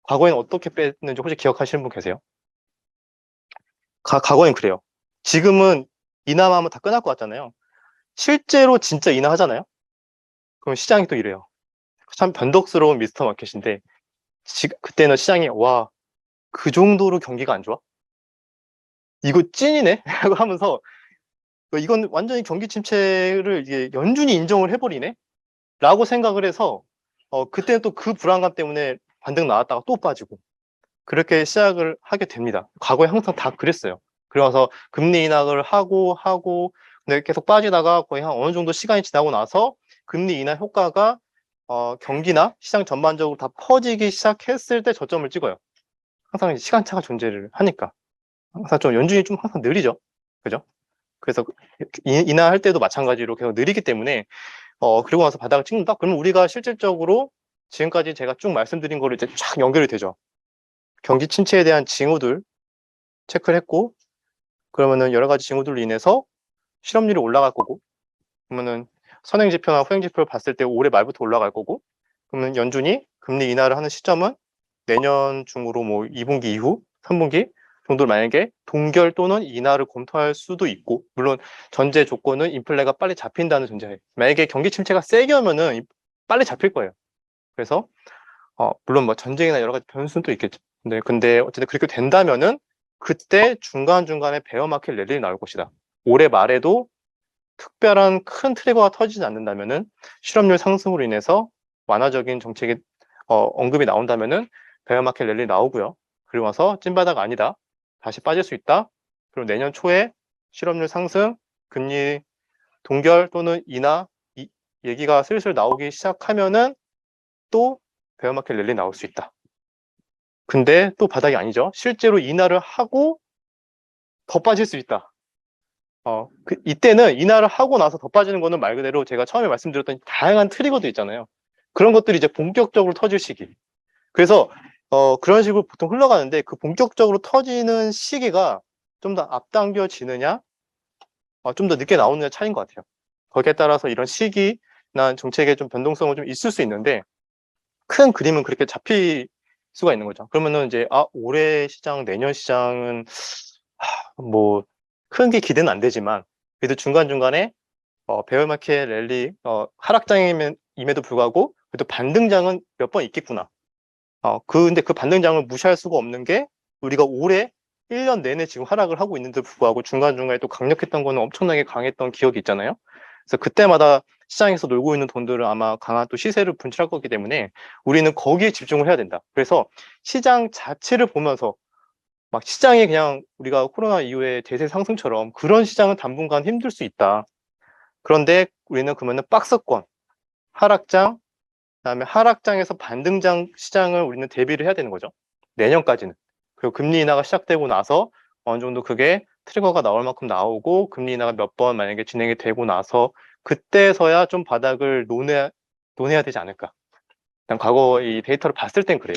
과거에는 어떻게 뺐는지 혹시 기억하시는 분 계세요? 과거엔 그래요. 지금은 인하하면 다 끝날 것 같잖아요. 실제로 진짜 인하하잖아요. 그럼 시장이 또 이래요. 참 변덕스러운 미스터 마켓인데, 그때는 시장이 와, 그 정도로 경기가 안 좋아? 이거 찐이네? 라고 하면서 이건 완전히 경기 침체를 이게 연준이 인정을 해버리네? 라고 생각을 해서 그때는 또 그 불안감 때문에 반등 나왔다가 또 빠지고 그렇게 시작을 하게 됩니다. 과거에 항상 다 그랬어요. 그래서 금리 인하를 하고 근데 계속 빠지다가 거의 한 어느 정도 시간이 지나고 나서 금리 인하 효과가 경기나 시장 전반적으로 다 퍼지기 시작했을 때 저점을 찍어요. 항상 시간차가 존재를 하니까 항상 좀 연준이 좀 항상 느리죠. 그죠? 그래서 인하할 때도 마찬가지로 계속 느리기 때문에 그리고 나서 바닥을 찍는다? 그러면 우리가 실질적으로 지금까지 제가 쭉 말씀드린 거를 이제 쫙 연결이 되죠. 경기 침체에 대한 징후들 체크를 했고, 그러면은 여러 가지 징후들로 인해서 실업률이 올라갈 거고, 그러면은 선행지표나 후행지표를 봤을 때 올해 말부터 올라갈 거고, 그러면 연준이 금리 인하를 하는 시점은 내년 중으로 뭐 2분기 이후, 3분기 정도를 만약에 동결 또는 인하를 검토할 수도 있고, 물론 전제 조건은 인플레가 빨리 잡힌다는 전제하에, 만약에 경기 침체가 세게 오면은 빨리 잡힐 거예요. 그래서 물론 뭐 전쟁이나 여러 가지 변수는 또 있겠죠. 근데 어쨌든 그렇게 된다면은 그때 중간중간에 베어마켓 랠리 나올 것이다. 올해 말에도 특별한 큰 트리거가 터지지 않는다면은 실업률 상승으로 인해서 완화적인 정책이 언급이 나온다면은 베어마켓 랠리 나오고요. 그리고 와서 찐바닥 아니다. 다시 빠질 수 있다. 그리고 내년 초에 실업률 상승, 금리 동결 또는 인하 얘기가 슬슬 나오기 시작하면은 또 베어마켓 랠리 나올 수 있다. 근데 또 바닥이 아니죠. 실제로 인하를 하고 더 빠질 수 있다. 이때는 인하를 하고 나서 더 빠지는 거는 말 그대로 제가 처음에 말씀드렸던 다양한 트리거도 있잖아요. 그런 것들이 이제 본격적으로 터질 시기. 그래서 그런 식으로 보통 흘러가는데 그 본격적으로 터지는 시기가 좀 더 앞당겨지느냐, 좀 더 늦게 나오느냐 차이인 것 같아요. 거기에 따라서 이런 시기나 정책의 좀 변동성은 좀 있을 수 있는데 큰 그림은 그렇게 잡힐 수가 있는 거죠. 그러면은 이제 올해 시장, 내년 시장은 뭐 큰 게 기대는 안 되지만 그래도 중간중간에 베어마켓 랠리 하락장임에도 불구하고 그래도 반등장은 몇 번 있겠구나. 근데 그 반등장을 무시할 수가 없는 게 우리가 올해 1년 내내 지금 하락을 하고 있는데도 불구하고 중간중간에 또 강력했던 거는 엄청나게 강했던 기억이 있잖아요. 그래서 그때마다 시장에서 놀고 있는 돈들은 아마 강한 또 시세를 분출할 거기 때문에 우리는 거기에 집중을 해야 된다. 그래서 시장 자체를 보면서 막 시장이 그냥 우리가 코로나 이후에 대세 상승처럼 그런 시장은 당분간 힘들 수 있다. 그런데 우리는 그러면은 박스권, 하락장, 그다음에 하락장에서 반등장 시장을 우리는 대비를 해야 되는 거죠. 내년까지는. 그리고 금리 인하가 시작되고 나서 어느 정도 그게 트리거가 나올 만큼 나오고 금리 인하가 몇 번 만약에 진행이 되고 나서 그때서야 좀 바닥을 논해야 되지 않을까. 일단 과거 이 데이터를 봤을 땐 그래요.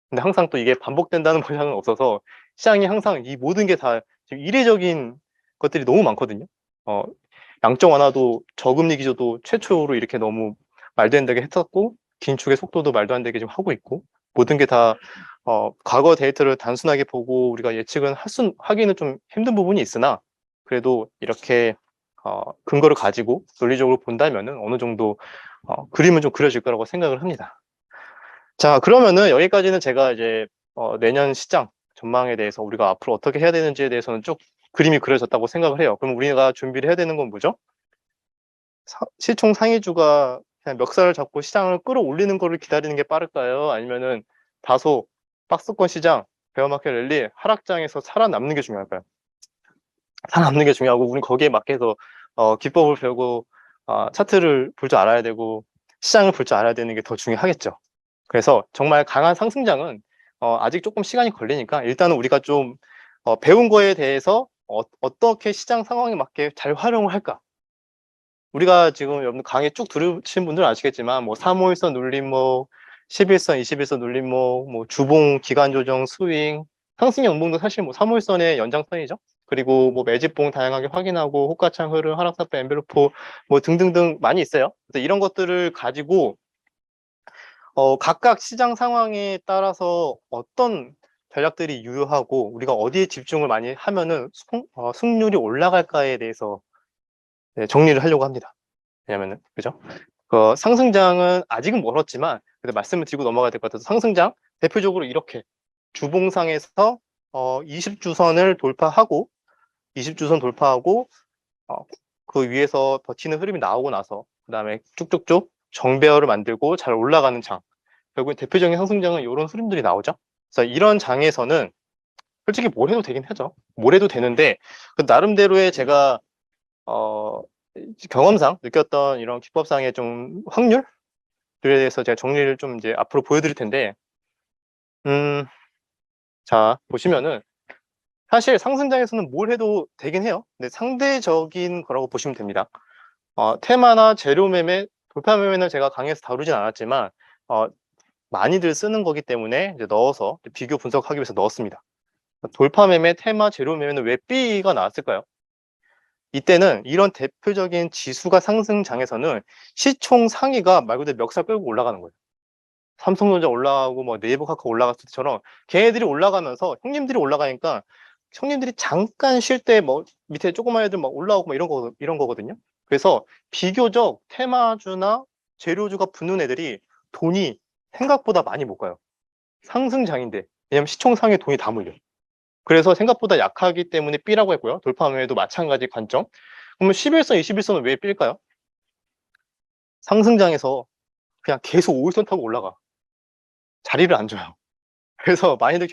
근데 항상 또 이게 반복된다는 보장은 없어서 시장이 항상 이 모든 게 다 지금 이례적인 것들이 너무 많거든요. 양적 완화도 저금리 기조도 최초로 이렇게 너무 말도 안 되게 했었고 긴축의 속도도 말도 안 되게 지금 하고 있고 모든 게 다 과거 데이터를 단순하게 보고 우리가 예측은 하기는 좀 힘든 부분이 있으나 그래도 이렇게 근거를 가지고 논리적으로 본다면은 어느 정도 그림은 좀 그려질 거라고 생각을 합니다. 자, 그러면은 여기까지는 제가 이제 내년 시장 전망에 대해서 우리가 앞으로 어떻게 해야 되는지에 대해서는 쭉 그림이 그려졌다고 생각을 해요. 그럼 우리가 준비를 해야 되는 건 뭐죠? 시총 상위주가 그냥 멱살을 잡고 시장을 끌어올리는 거를 기다리는 게 빠를까요? 아니면은 다소 박스권 시장, 베어마켓 랠리, 하락장에서 살아남는 게 중요할까요? 살아남는 게 중요하고 우리 거기에 맞게 해서 기법을 배우고 차트를 볼 줄 알아야 되고 시장을 볼 줄 알아야 되는 게 더 중요하겠죠. 그래서 정말 강한 상승장은 아직 조금 시간이 걸리니까 일단은 우리가 좀 배운 거에 대해서 어떻게 시장 상황에 맞게 잘 활용을 할까? 우리가 지금 여러분 강의 쭉 들으신 분들은 아시겠지만 뭐 3호1선 눌림목, 11선, 21선 눌림목, 뭐 주봉, 기간 조정, 스윙, 상승 연봉도 사실 뭐 3호1선의 연장선이죠. 그리고 뭐 매집봉 다양하게 확인하고 호가창 흐름, 하락사태 엠벨로프 뭐 등등등 많이 있어요. 그래서 이런 것들을 가지고 각각 시장 상황에 따라서 어떤 전략들이 유효하고 우리가 어디에 집중을 많이 하면은 승률이 올라갈까에 대해서 네, 정리를 하려고 합니다. 왜냐면은 그죠? 상승장은 아직은 멀었지만 그래도 말씀을 드리고 넘어가야 될 것 같아서 상승장 대표적으로 이렇게 주봉상에서 20주선을 돌파하고 20주선 돌파하고 그 위에서 버티는 흐름이 나오고 나서 그 다음에 쭉쭉쭉 정배열을 만들고 잘 올라가는 장, 결국엔 대표적인 상승장은 이런 흐름들이 나오죠. 그래서 이런 장에서는 솔직히 뭘 해도 되긴 하죠. 뭘 해도 되는데 그 나름대로의 제가 어, 경험상 느꼈던 이런 기법상의 좀 확률들에 대해서 제가 정리를 좀 이제 앞으로 보여드릴 텐데, 자 보시면은 사실 상승장에서는 뭘 해도 되긴 해요. 근데 상대적인 거라고 보시면 됩니다. 테마나 재료 매매, 돌파 매매는 제가 강의에서 다루진 않았지만 많이들 쓰는 거기 때문에 이제 넣어서 비교 분석하기 위해서 넣었습니다. 돌파 매매, 테마, 재료 매매는 왜 B가 나왔을까요? 이때는 이런 대표적인 지수가 상승장에서는 시총 상위가 말 그대로 멱살 끌고 올라가는 거예요. 삼성전자 올라가고 뭐 네이버카카 올라갔을 때처럼 걔네들이 올라가면서 형님들이 올라가니까 형님들이 잠깐 쉴 때 뭐 밑에 조그만 애들 막 올라오고 뭐 이런 거거든요. 그래서 비교적 테마주나 재료주가 붙는 애들이 돈이 생각보다 많이 못 가요. 상승장인데. 왜냐면 시총 상위에 돈이 다 몰려. 그래서 생각보다 약하기 때문에 B라고 했고요. 돌파 매매도 마찬가지 관점. 그러면 11선, 21선은 왜 B일까요? 상승장에서 그냥 계속 5일선 타고 올라가. 자리를 안 줘요. 그래서 많이들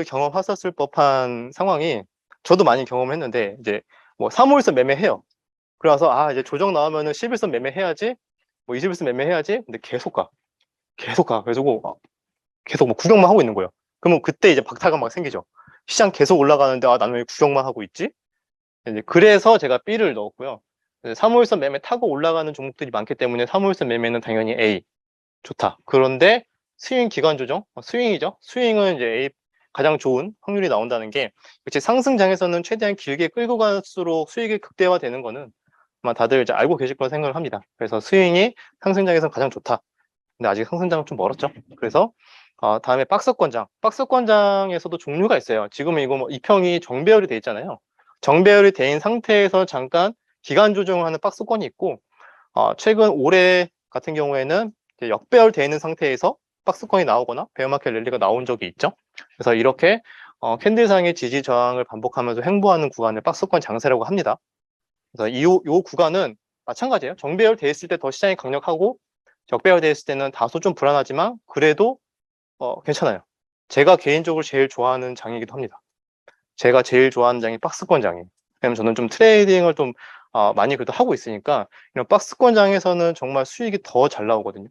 경험하셨을 법한 상황이 저도 많이 경험을 했는데 이제 뭐 3호일선 매매해요. 그래서 이제 조정 나오면은 11선 매매해야지, 뭐 21선 매매해야지. 근데 계속 가. 계속 가. 그래가지고 계속 뭐 구경만 하고 있는 거예요. 그러면 그때 이제 박탈감 막 생기죠. 시장 계속 올라가는데 나는 왜 구경만 하고 있지? 이제 그래서 제가 B를 넣었고요. 3호일선 매매 타고 올라가는 종목들이 많기 때문에 3호일선 매매는 당연히 A 좋다. 그런데 스윙 기간 조정, 스윙이죠. 스윙은 이제 A 가장 좋은 확률이 나온다는 게 그치 상승장에서는 최대한 길게 끌고 갈수록 수익이 극대화되는 거는 아마 다들 이제 알고 계실 거라 생각을 합니다. 그래서 스윙이 상승장에서 가장 좋다. 근데 아직 상승장은 좀 멀었죠. 그래서 다음에 박스권장에서도 종류가 있어요. 지금은 이거 뭐 이평이 정배열이 돼 있잖아요. 정배열이 된 상태에서 잠깐 기간 조정을 하는 박스권이 있고 최근 올해 같은 경우에는 역배열 되어 있는 상태에서 박스권이 나오거나 베어마켓 랠리가 나온 적이 있죠. 그래서 이렇게 캔들상의 지지 저항을 반복하면서 횡보하는 구간을 박스권 장세라고 합니다. 그래서 이 구간은 마찬가지예요. 정배열 되어 있을 때 더 시장이 강력하고 역배열 되어 있을 때는 다소 좀 불안하지만 그래도 괜찮아요. 제가 개인적으로 제일 좋아하는 장이기도 합니다. 제가 제일 좋아하는 장이 박스권 장이에요. 왜냐면 저는 좀 트레이딩을 좀 많이 그래도 하고 있으니까 이런 박스권 장에서는 정말 수익이 더 잘 나오거든요.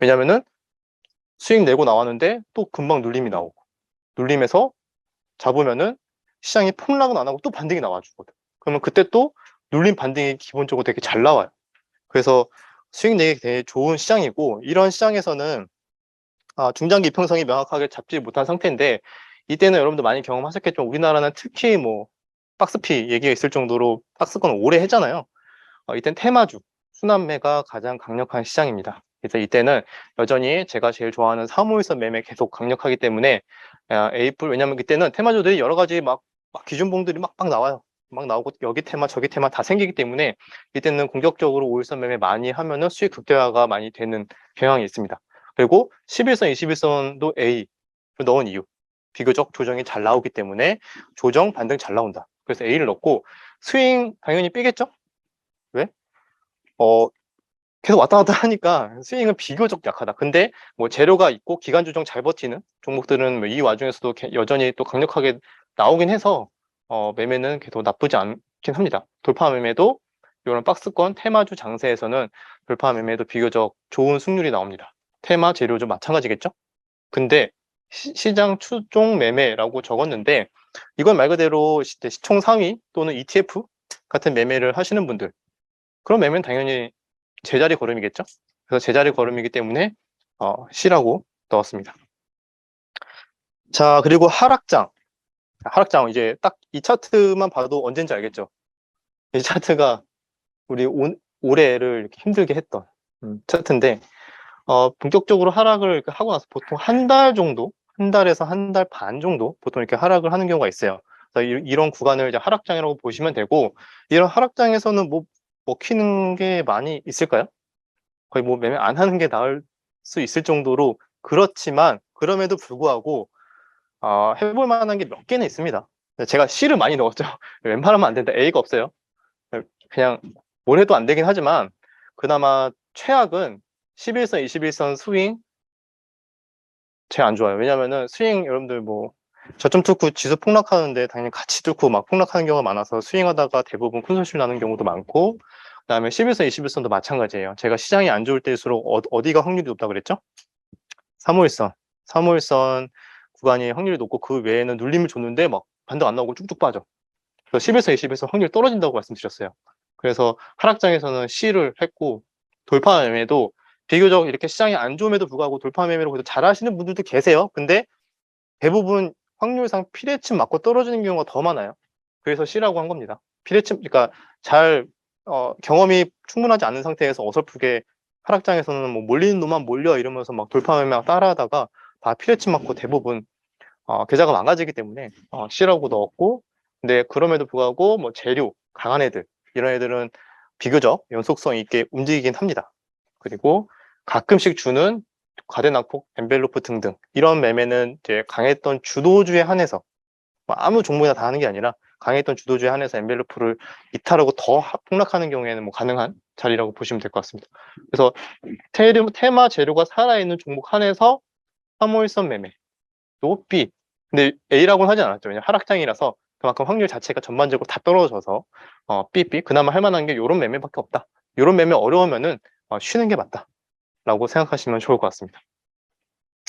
왜냐면은 수익 내고 나왔는데 또 금방 눌림이 나오고 눌림에서 잡으면은 시장이 폭락은 안 하고 또 반등이 나와주거든. 그러면 그때 또 눌림 반등이 기본적으로 되게 잘 나와요. 그래서 수익 내기 되게 좋은 시장이고 이런 시장에서는 중장기 이평성이 명확하게 잡지 못한 상태인데 이때는 여러분들 많이 경험하셨겠지만 우리나라는 특히 뭐 박스피 얘기가 있을 정도로 박스권 오래 했잖아요. 이땐 테마주, 순환매가 가장 강력한 시장입니다. 그래서 이때는 여전히 제가 제일 좋아하는 3호일선 매매 계속 강력하기 때문에 에이플 왜냐면 그때는 테마주들이 여러 가지 막 기준봉들이 막 나와요. 막 나오고 여기 테마 저기 테마 다 생기기 때문에 이때는 공격적으로 5일선 매매 많이 하면은 수익 극대화가 많이 되는 경향이 있습니다. 그리고 11선, 21선도 A를 넣은 이유 비교적 조정이 잘 나오기 때문에 조정 반등 잘 나온다. 그래서 A를 넣고 스윙 당연히 B겠죠? 왜? 어, 계속 왔다 갔다 하니까 스윙은 비교적 약하다. 근데 뭐 재료가 있고 기간 조정 잘 버티는 종목들은 뭐이 와중에서도 여전히 또 강력하게 나오긴 해서 매매는 계속 나쁘지 않긴 합니다. 돌파 매매도 이런 박스권 테마주 장세에서는 돌파 매매도 비교적 좋은 승률이 나옵니다. 테마 재료주 마찬가지겠죠? 근데 시장 추종 매매라고 적었는데 이건 말 그대로 시총 상위 또는 ETF 같은 매매를 하시는 분들, 그런 매매는 당연히 제자리 걸음이겠죠? 그래서 제자리 걸음이기 때문에 C라고 넣었습니다. 자, 그리고 하락장. 이제 딱 이 차트만 봐도 언젠지 알겠죠? 이 차트가 우리 올해를 이렇게 힘들게 했던 차트인데, 본격적으로 하락을 이렇게 하고 나서 보통 한 달 정도, 한 달에서 한 달 반 정도 보통 이렇게 하락을 하는 경우가 있어요. 그래서 이런 구간을 이제 하락장이라고 보시면 되고, 이런 하락장에서는 뭐 먹히는 게 많이 있을까요? 거의 뭐 매매 안 하는 게 나을 수 있을 정도로 그렇지만, 그럼에도 불구하고 해볼 만한 게 몇 개는 있습니다. 제가 C를 많이 넣었죠. 웬만하면 안 된다. A가 없어요. 그냥 뭘 해도 안 되긴 하지만 그나마 최악은 11선, 21선 스윙 제일 안 좋아요. 왜냐면은 스윙 여러분들 뭐 저점 뚫고 지수 폭락하는데 당연히 같이 뚫고 막 폭락하는 경우가 많아서 스윙하다가 대부분 큰 손실 나는 경우도 많고, 그다음에 11선, 21선도 마찬가지예요. 제가 시장이 안 좋을 때일수록 어디가 확률이 높다 그랬죠? 3호일선. 3호일선 구간이 확률이 높고 그 외에는 눌림을 줬는데 막 반등 안 나오고 쭉쭉 빠져. 그래서 11선, 21선 확률이 떨어진다고 말씀드렸어요. 그래서 하락장에서는 C를 했고, 돌파 매매도 비교적 이렇게 시장이 안 좋음에도 불구하고 돌파 매매로 그래도 잘 하시는 분들도 계세요. 근데 대부분 확률상 피레침 맞고 떨어지는 경우가 더 많아요. 그래서 C라고 한 겁니다. 피레침, 그러니까 잘 경험이 충분하지 않은 상태에서 어설프게 하락장에서는 뭐 몰리는 놈만 몰려 이러면서 막 돌파 매매 따라하다가 다 피레침 맞고 대부분 계좌가 망가지기 때문에 C라고 넣었고, 근데 그럼에도 불구하고 뭐 재료 강한 애들, 이런 애들은 비교적 연속성 있게 움직이긴 합니다. 그리고 가끔씩 주는 과대낙폭, 엔벨로프 등등 이런 매매는 이제 강했던 주도주에 한해서, 뭐 아무 종목이나 다 하는 게 아니라 강했던 주도주에 한해서 엔벨로프를 이탈하고 더 폭락하는 경우에는 뭐 가능한 자리라고 보시면 될 것 같습니다. 그래서 테마 재료가 살아있는 종목 한해서 3호일선 매매 또 B. 근데 A라고는 하진 않았죠. 왜냐면 하락장이라서 그만큼 확률 자체가 전반적으로 다 떨어져서 B. 그나마 할 만한 게 이런 매매밖에 없다. 이런 매매 어려우면은 쉬는 게 맞다라고 생각하시면 좋을 것 같습니다.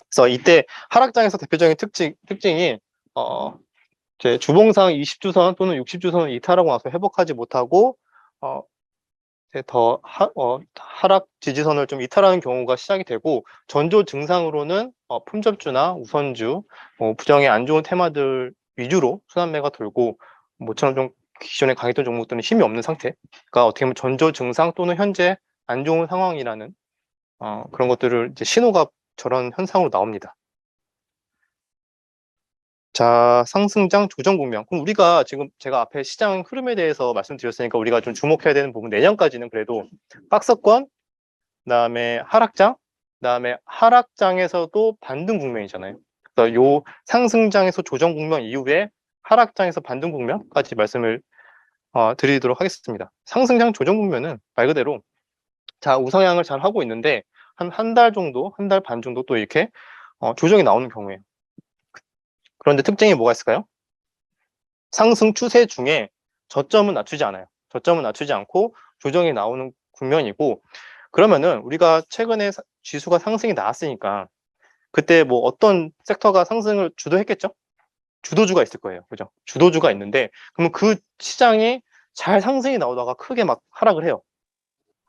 그래서 이때 하락장에서 대표적인 특징이 제 주봉상 20주선 또는 60주선을 이탈하고 나서 회복하지 못하고 더 하락 지지선을 좀 이탈하는 경우가 시작이 되고, 전조 증상으로는 품접주나 우선주, 부정에 안 좋은 테마들 위주로 순환매가 돌고, 모처럼 좀 기존에 강했던 종목들은 힘이 없는 상태가 어떻게 보면 전조 증상 또는 현재 안 좋은 상황이라는 그런 것들을 이제 신호가 저런 현상으로 나옵니다. 자, 상승장 조정 국면. 그럼 우리가 지금 제가 앞에 시장 흐름에 대해서 말씀드렸으니까 우리가 좀 주목해야 되는 부분, 내년까지는 그래도 박스권, 그다음에 하락장, 그다음에 하락장에서도 반등 국면이잖아요. 그래서 요 상승장에서 조정 국면 이후에 하락장에서 반등 국면까지 말씀을 드리도록 하겠습니다. 상승장 조정 국면은 말 그대로 자, 우상향을 잘 하고 있는데 한 달 정도, 한 달 반 정도 또 이렇게 조정이 나오는 경우에요. 그런데 특징이 뭐가 있을까요? 상승 추세 중에 저점은 낮추지 않아요. 저점은 낮추지 않고 조정이 나오는 국면이고, 그러면은 우리가 최근에 지수가 상승이 나왔으니까 그때 뭐 어떤 섹터가 상승을 주도했겠죠? 주도주가 있을 거예요. 그죠? 주도주가 있는데, 그러면 그 시장이 잘 상승이 나오다가 크게 막 하락을 해요.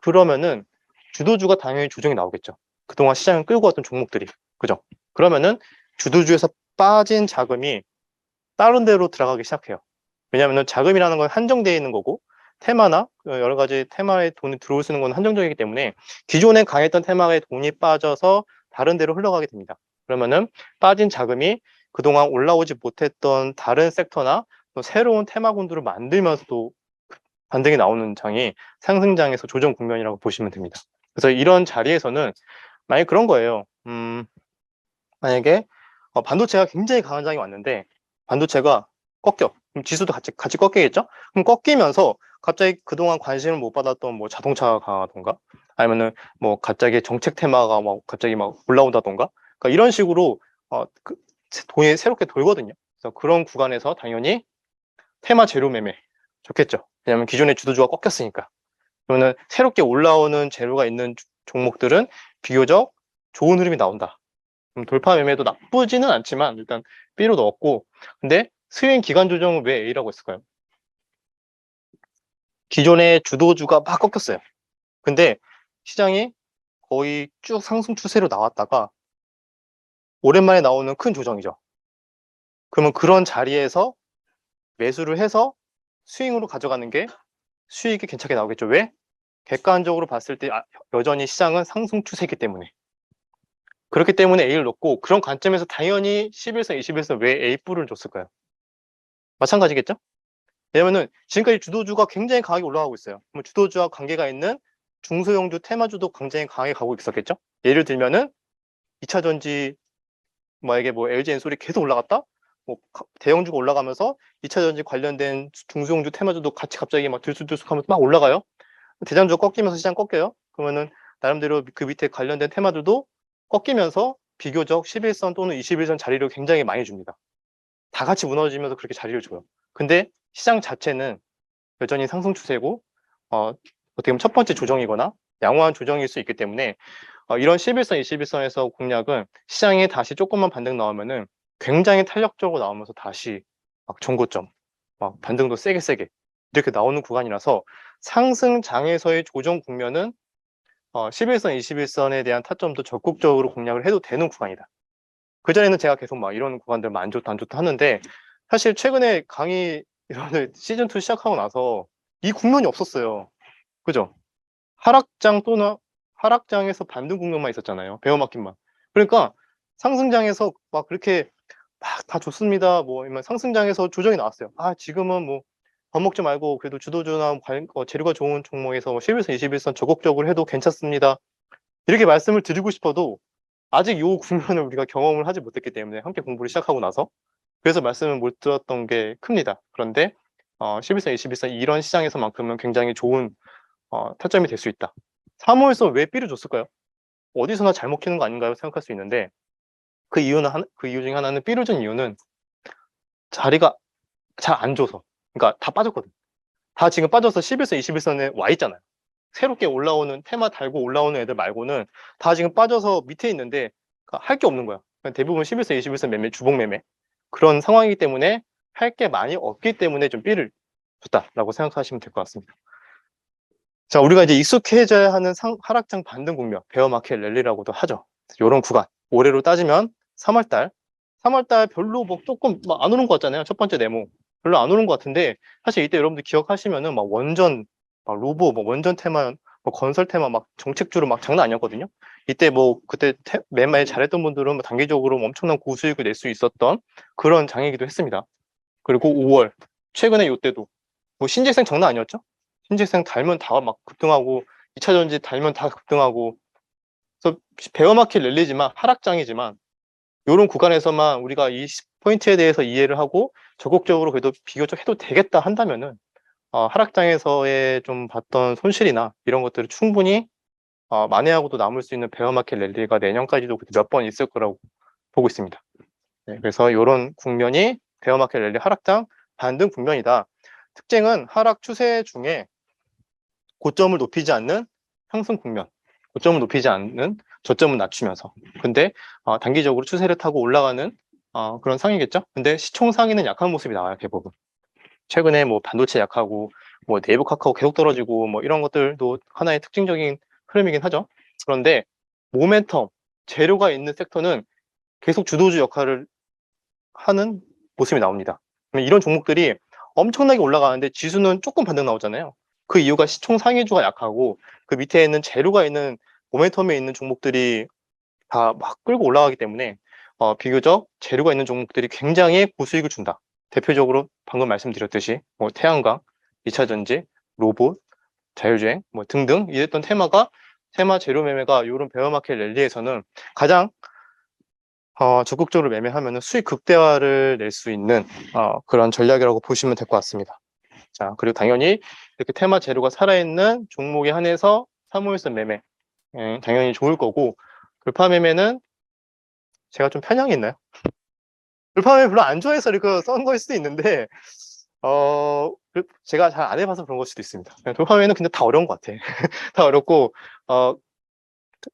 그러면은 주도주가 당연히 조정이 나오겠죠. 그동안 시장을 끌고 왔던 종목들이. 그죠? 그러면은 주도주에서 빠진 자금이 다른 데로 들어가기 시작해요. 왜냐하면 자금이라는 건 한정되어 있는 거고, 테마나 여러 가지 테마에 돈이 들어올 수 있는 건 한정적이기 때문에 기존에 강했던 테마에 돈이 빠져서 다른 데로 흘러가게 됩니다. 그러면은 빠진 자금이 그동안 올라오지 못했던 다른 섹터나 또 새로운 테마군들을 만들면서도 반등이 나오는 장이 상승장에서 조정 국면이라고 보시면 됩니다. 그래서 이런 자리에서는 만약에 그런 거예요. 만약에 반도체가 굉장히 강한 장이 왔는데 반도체가 꺾여. 그럼 지수도 같이 꺾이겠죠? 그럼 꺾이면서 갑자기 그동안 관심을 못 받았던 뭐 자동차가던가 아니면은 뭐 갑자기 정책 테마가 막 갑자기 막 올라온다던가, 그러니까 이런 식으로 돈이 새롭게 돌거든요. 그래서 그런 구간에서 당연히 테마 재료 매매 좋겠죠. 왜냐하면 기존의 주도주가 꺾였으니까. 그러면 새롭게 올라오는 재료가 있는 종목들은 비교적 좋은 흐름이 나온다. 그럼 돌파 매매도 나쁘지는 않지만 일단 B로 넣었고, 근데 스윙 기간 조정은 왜 A라고 했을까요? 기존의 주도주가 막 꺾였어요. 근데 시장이 거의 쭉 상승 추세로 나왔다가 오랜만에 나오는 큰 조정이죠. 그러면 그런 자리에서 매수를 해서 스윙으로 가져가는 게 수익이 괜찮게 나오겠죠. 왜? 객관적으로 봤을 때 여전히 시장은 상승 추세이기 때문에. 그렇기 때문에 A를 넣고, 그런 관점에서 당연히 11선, 21선 왜 A뿔을 줬을까요? 마찬가지겠죠? 왜냐면은 지금까지 주도주가 굉장히 강하게 올라가고 있어요. 그럼 주도주와 관계가 있는 중소형주, 테마주도 굉장히 강하게 가고 있었겠죠? 예를 들면은 2차 전지, 만약에 뭐 LG 엔솔이 계속 올라갔다? 뭐 대형주가 올라가면서 2차 전지 관련된 중소형주, 테마주도 같이 갑자기 막 들쑥들쑥 하면서 막 올라가요. 대장주가 꺾이면서 시장 꺾여요. 그러면은 나름대로 그 밑에 관련된 테마들도 꺾이면서 비교적 11선 또는 21선 자리를 굉장히 많이 줍니다. 다 같이 무너지면서 그렇게 자리를 줘요. 근데 시장 자체는 여전히 상승 추세고, 어떻게 보면 첫 번째 조정이거나 양호한 조정일 수 있기 때문에, 이런 11선, 21선에서 공략은 시장에 다시 조금만 반등 나오면은 굉장히 탄력적으로 나오면서 다시 막 전고점, 막 반등도 세게 이렇게 나오는 구간이라서 상승장에서의 조정 국면은 11선, 21선에 대한 타점도 적극적으로 공략을 해도 되는 구간이다. 그전에는 제가 계속 막 이런 구간들 안 좋다, 안 좋다 하는데, 사실 최근에 강의 이런 시즌2 시작하고 나서 이 국면이 없었어요. 그죠? 하락장 또는 하락장에서 반등 국면만 있었잖아요. 베어마켓만. 그러니까 상승장에서 막 그렇게 막 다 좋습니다. 뭐 아니면 상승장에서 조정이 나왔어요. 지금은 뭐 겁먹지 말고 그래도 주도주나 재료가 좋은 종목에서 뭐 11선, 21선 적극적으로 해도 괜찮습니다. 이렇게 말씀을 드리고 싶어도 아직 요 국면을 우리가 경험을 하지 못했기 때문에, 함께 공부를 시작하고 나서, 그래서 말씀을 못 드렸던 게 큽니다. 그런데 11선, 21선 이런 시장에서만큼은 굉장히 좋은 타점이 될 수 있다. 3호에서 왜 B를 줬을까요? 어디서나 잘 먹히는 거 아닌가요? 생각할 수 있는데, 그 이유 중에 하나는 B를 준 이유는 자리가 잘 안 줘서. 그러니까 다 빠졌거든. 다 지금 빠져서 11선, 21선에 와 있잖아요. 새롭게 올라오는 테마 달고 올라오는 애들 말고는 다 지금 빠져서 밑에 있는데 할 게 없는 거야. 대부분 11선, 21선 매매, 주봉 매매 그런 상황이기 때문에 할 게 많이 없기 때문에 좀 B를 줬다라고 생각하시면 될 것 같습니다. 자, 우리가 이제 익숙해져야 하는 하락장 반등 국면, 베어마켓 랠리라고도 하죠. 이런 구간, 올해로 따지면 3월달 별로 뭐 조금 막 안 오른 것 같잖아요. 첫 번째 네모 별로 안 오른 것 같은데, 사실 이때 여러분들 기억하시면은 막 원전, 막 로보, 뭐 원전 테마, 뭐 건설 테마 막 정책주로 막 장난 아니었거든요. 이때 뭐 그때 매매 잘했던 분들은 뭐 단기적으로 엄청난 고수익을 낼 수 있었던 그런 장이기도 했습니다. 그리고 5월 최근에 이때도 뭐 신재생 장난 아니었죠? 신재생 달면 다 막 급등하고, 2차 전지 달면 다 급등하고. 그래서 베어마켓 랠리지만 하락장이지만 요런 구간에서만 우리가 이 포인트에 대해서 이해를 하고 적극적으로 그래도 비교적 해도 되겠다 한다면은, 하락장에서의 좀 봤던 손실이나 이런 것들을 충분히 만회하고도 남을 수 있는 베어마켓 랠리가 내년까지도 몇 번 있을 거라고 보고 있습니다. 네, 그래서 요런 국면이 베어마켓 랠리 하락장 반등 국면이다. 특징은 하락 추세 중에 고점을 높이지 않는 상승 국면, 고점을 높이지 않는 저점은 낮추면서, 근데 단기적으로 추세를 타고 올라가는 그런 상이겠죠. 근데 시총 상위는 약한 모습이 나와요, 대부분. 최근에 뭐 반도체 약하고 뭐 네이버 카카오 계속 떨어지고 뭐 이런 것들도 하나의 특징적인 흐름이긴 하죠. 그런데 모멘텀, 재료가 있는 섹터는 계속 주도주 역할을 하는 모습이 나옵니다. 이런 종목들이 엄청나게 올라가는데 지수는 조금 반등 나오잖아요. 그 이유가 시총 상위주가 약하고 그 밑에 있는 재료가 있는 모멘텀에 있는 종목들이 다 막 끌고 올라가기 때문에, 비교적 재료가 있는 종목들이 굉장히 고수익을 준다. 대표적으로 방금 말씀드렸듯이 뭐 태양광, 2차전지, 로봇, 자율주행 뭐 등등 이랬던 테마 재료 매매가 이런 베어마켓 랠리에서는 가장 적극적으로 매매하면 수익 극대화를 낼 수 있는 그런 전략이라고 보시면 될 것 같습니다. 자, 그리고 당연히 이렇게 테마 재료가 살아있는 종목에 한해서 3호일선 매매, 당연히 좋을 거고, 돌파 매매는 제가 좀 편향이 있나요? 돌파 매매 별로 안 좋아해서 이렇게 썬 거일 수도 있는데, 제가 잘 안 해봐서 그런 걸 수도 있습니다. 도파민은 근데 다 어려운 것 같아. 다 어렵고,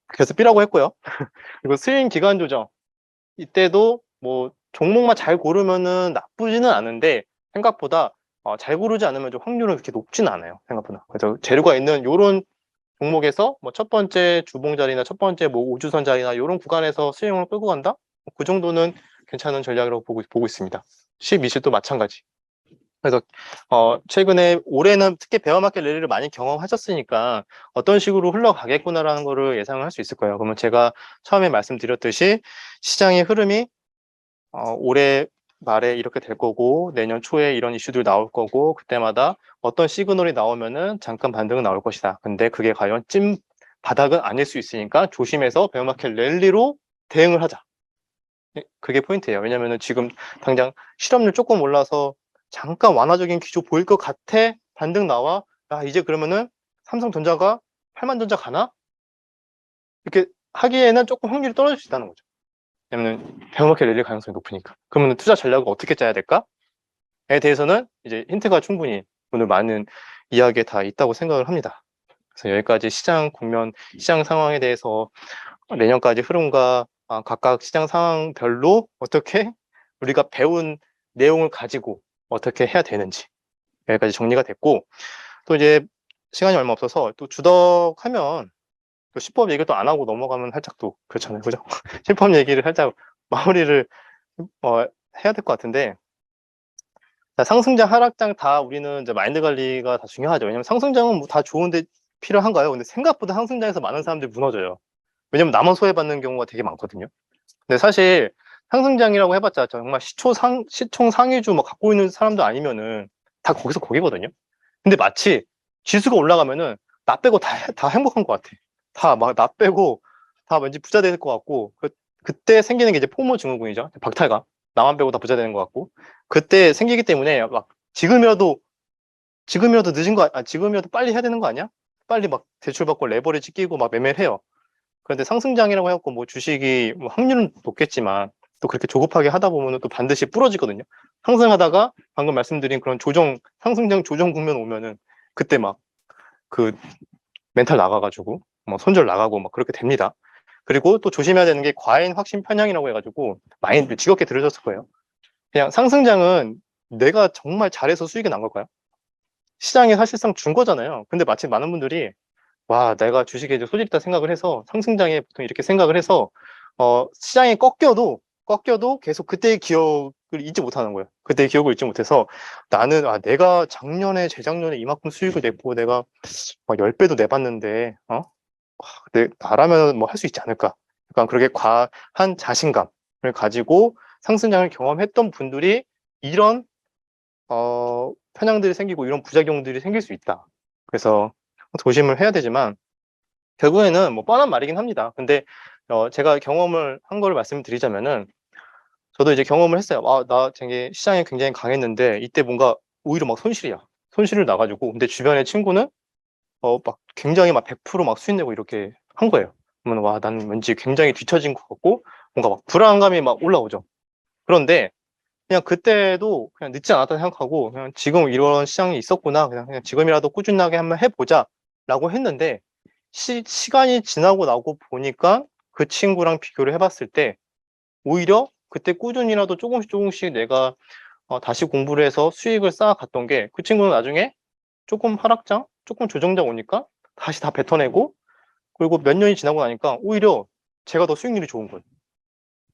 그래서 B라고 했고요. 그리고 스윙 기간 조정. 이때도 뭐 종목만 잘 고르면은 나쁘지는 않은데 생각보다 잘 고르지 않으면 좀 확률은 그렇게 높지는 않아요. 생각보다. 그래서 재료가 있는 요런 종목에서 뭐 첫 번째 주봉 자리나 첫 번째 뭐 우주선 자리나 요런 구간에서 스윙을 끌고 간다? 그 정도는 괜찮은 전략이라고 보고 있습니다. 12시도 마찬가지. 그래서 최근에 올해는 특히 베어마켓 랠리를 많이 경험하셨으니까 어떤 식으로 흘러가겠구나라는 거를 예상을 할 수 있을 거예요. 그러면 제가 처음에 말씀드렸듯이 시장의 흐름이 올해 말에 이렇게 될 거고 내년 초에 이런 이슈들이 나올 거고 그때마다 어떤 시그널이 나오면은 잠깐 반등은 나올 것이다. 근데 그게 과연 찐 바닥은 아닐 수 있으니까 조심해서 베어마켓 랠리로 대응을 하자. 그게 포인트예요. 왜냐면은 지금 당장 실업률 조금 올라서 잠깐 완화적인 기조 보일 것 같아. 반등 나와. 이제 그러면은 삼성전자가 8만전자 가나? 이렇게 하기에는 조금 확률이 떨어질 수 있다는 거죠. 왜냐면 베어마켓 랠리 가능성이 높으니까. 그러면 투자 전략을 어떻게 짜야 될까? 에 대해서는 이제 힌트가 충분히 오늘 많은 이야기에 다 있다고 생각을 합니다. 그래서 여기까지 시장 국면, 시장 상황에 대해서 내년까지 흐름과 각각 시장 상황별로 어떻게 우리가 배운 내용을 가지고 어떻게 해야 되는지 여기까지 정리가 됐고 또 이제 시간이 얼마 없어서 또 주덕하면 또 시법 얘기를 또 안 하고 넘어가면 살짝 또 그렇잖아요. 그죠? 시법 얘기를 살짝 마무리를 해야 될 것 같은데 상승장, 하락장 다 우리는 이제 마인드 관리가 다 중요하죠. 왜냐면 상승장은 뭐 다 좋은데 필요한가요? 근데 생각보다 상승장에서 많은 사람들이 무너져요. 왜냐면 나만 소외받는 경우가 되게 많거든요. 근데 사실 상승장이라고 해봤자 정말 시총 상위주 뭐 갖고 있는 사람도 아니면은 다 거기서 거기거든요. 근데 마치 지수가 올라가면은 나 빼고 다 행복한 것 같아. 다 막 나 빼고 다 왠지 부자 될 것 같고 그때 생기는 게 이제 포모 증후군이죠. 박탈감. 나만 빼고 다 부자 되는 것 같고 그때 생기기 때문에 막 지금이라도 늦은 지금이라도 빨리 해야 되는 거 아니야? 빨리 막 대출받고 레버리지 끼고 막 매매를 해요. 그런데 상승장이라고 해갖고 뭐 주식이 뭐 확률은 높겠지만 또 그렇게 조급하게 하다 보면 또 반드시 부러지거든요. 상승하다가 방금 말씀드린 그런 상승장 조정 국면 오면은 그때 막 그 멘탈 나가가지고 뭐 손절 나가고 막 그렇게 됩니다. 그리고 또 조심해야 되는 게 과잉 확신 편향이라고 해가지고 많이 지겹게 들으셨을 거예요. 그냥 상승장은 내가 정말 잘해서 수익이 난 걸까요? 시장이 사실상 준 거잖아요. 근데 마치 많은 분들이 와, 내가 주식에 이제 소질있다 생각을 해서 상승장에 보통 이렇게 생각을 해서 시장이 꺾여도 계속 그때의 기억을 잊지 못하는 거예요. 그때의 기억을 잊지 못해서 나는 내가 작년에 재작년에 이만큼 수익을 냈고 내가 막 10배도 내봤는데 나라면 뭐 할 수 있지 않을까. 약간 그렇게 과한 자신감을 가지고 상승장을 경험했던 분들이 이런 편향들이 생기고 이런 부작용들이 생길 수 있다. 그래서 조심을 해야 되지만 결국에는 뭐 뻔한 말이긴 합니다. 근데 제가 경험을 한 거를 말씀드리자면은 저도 이제 경험을 했어요. 나 되게 시장에 굉장히 강했는데 이때 뭔가 오히려 막 손실이야. 손실을 나가지고 근데 주변의 친구는 막 굉장히 막 100%막 수익 내고 이렇게 한 거예요. 그러면 나는 왠지 굉장히 뒤처진 것 같고 뭔가 막 불안감이 막 올라오죠. 그런데 그냥 그때도 그냥 늦지 않았다 생각하고 그냥 지금 이런 시장이 있었구나. 그냥 지금이라도 꾸준하게 한번 해보자라고 했는데 시간이 지나고 나고 보니까 그 친구랑 비교를 해봤을 때 오히려 그때 꾸준히라도 조금씩 내가 다시 공부를 해서 수익을 쌓아갔던 게 그 친구는 나중에 조금 하락장, 조금 조정장 오니까 다시 다 뱉어내고 그리고 몇 년이 지나고 나니까 오히려 제가 더 수익률이 좋은 거예요.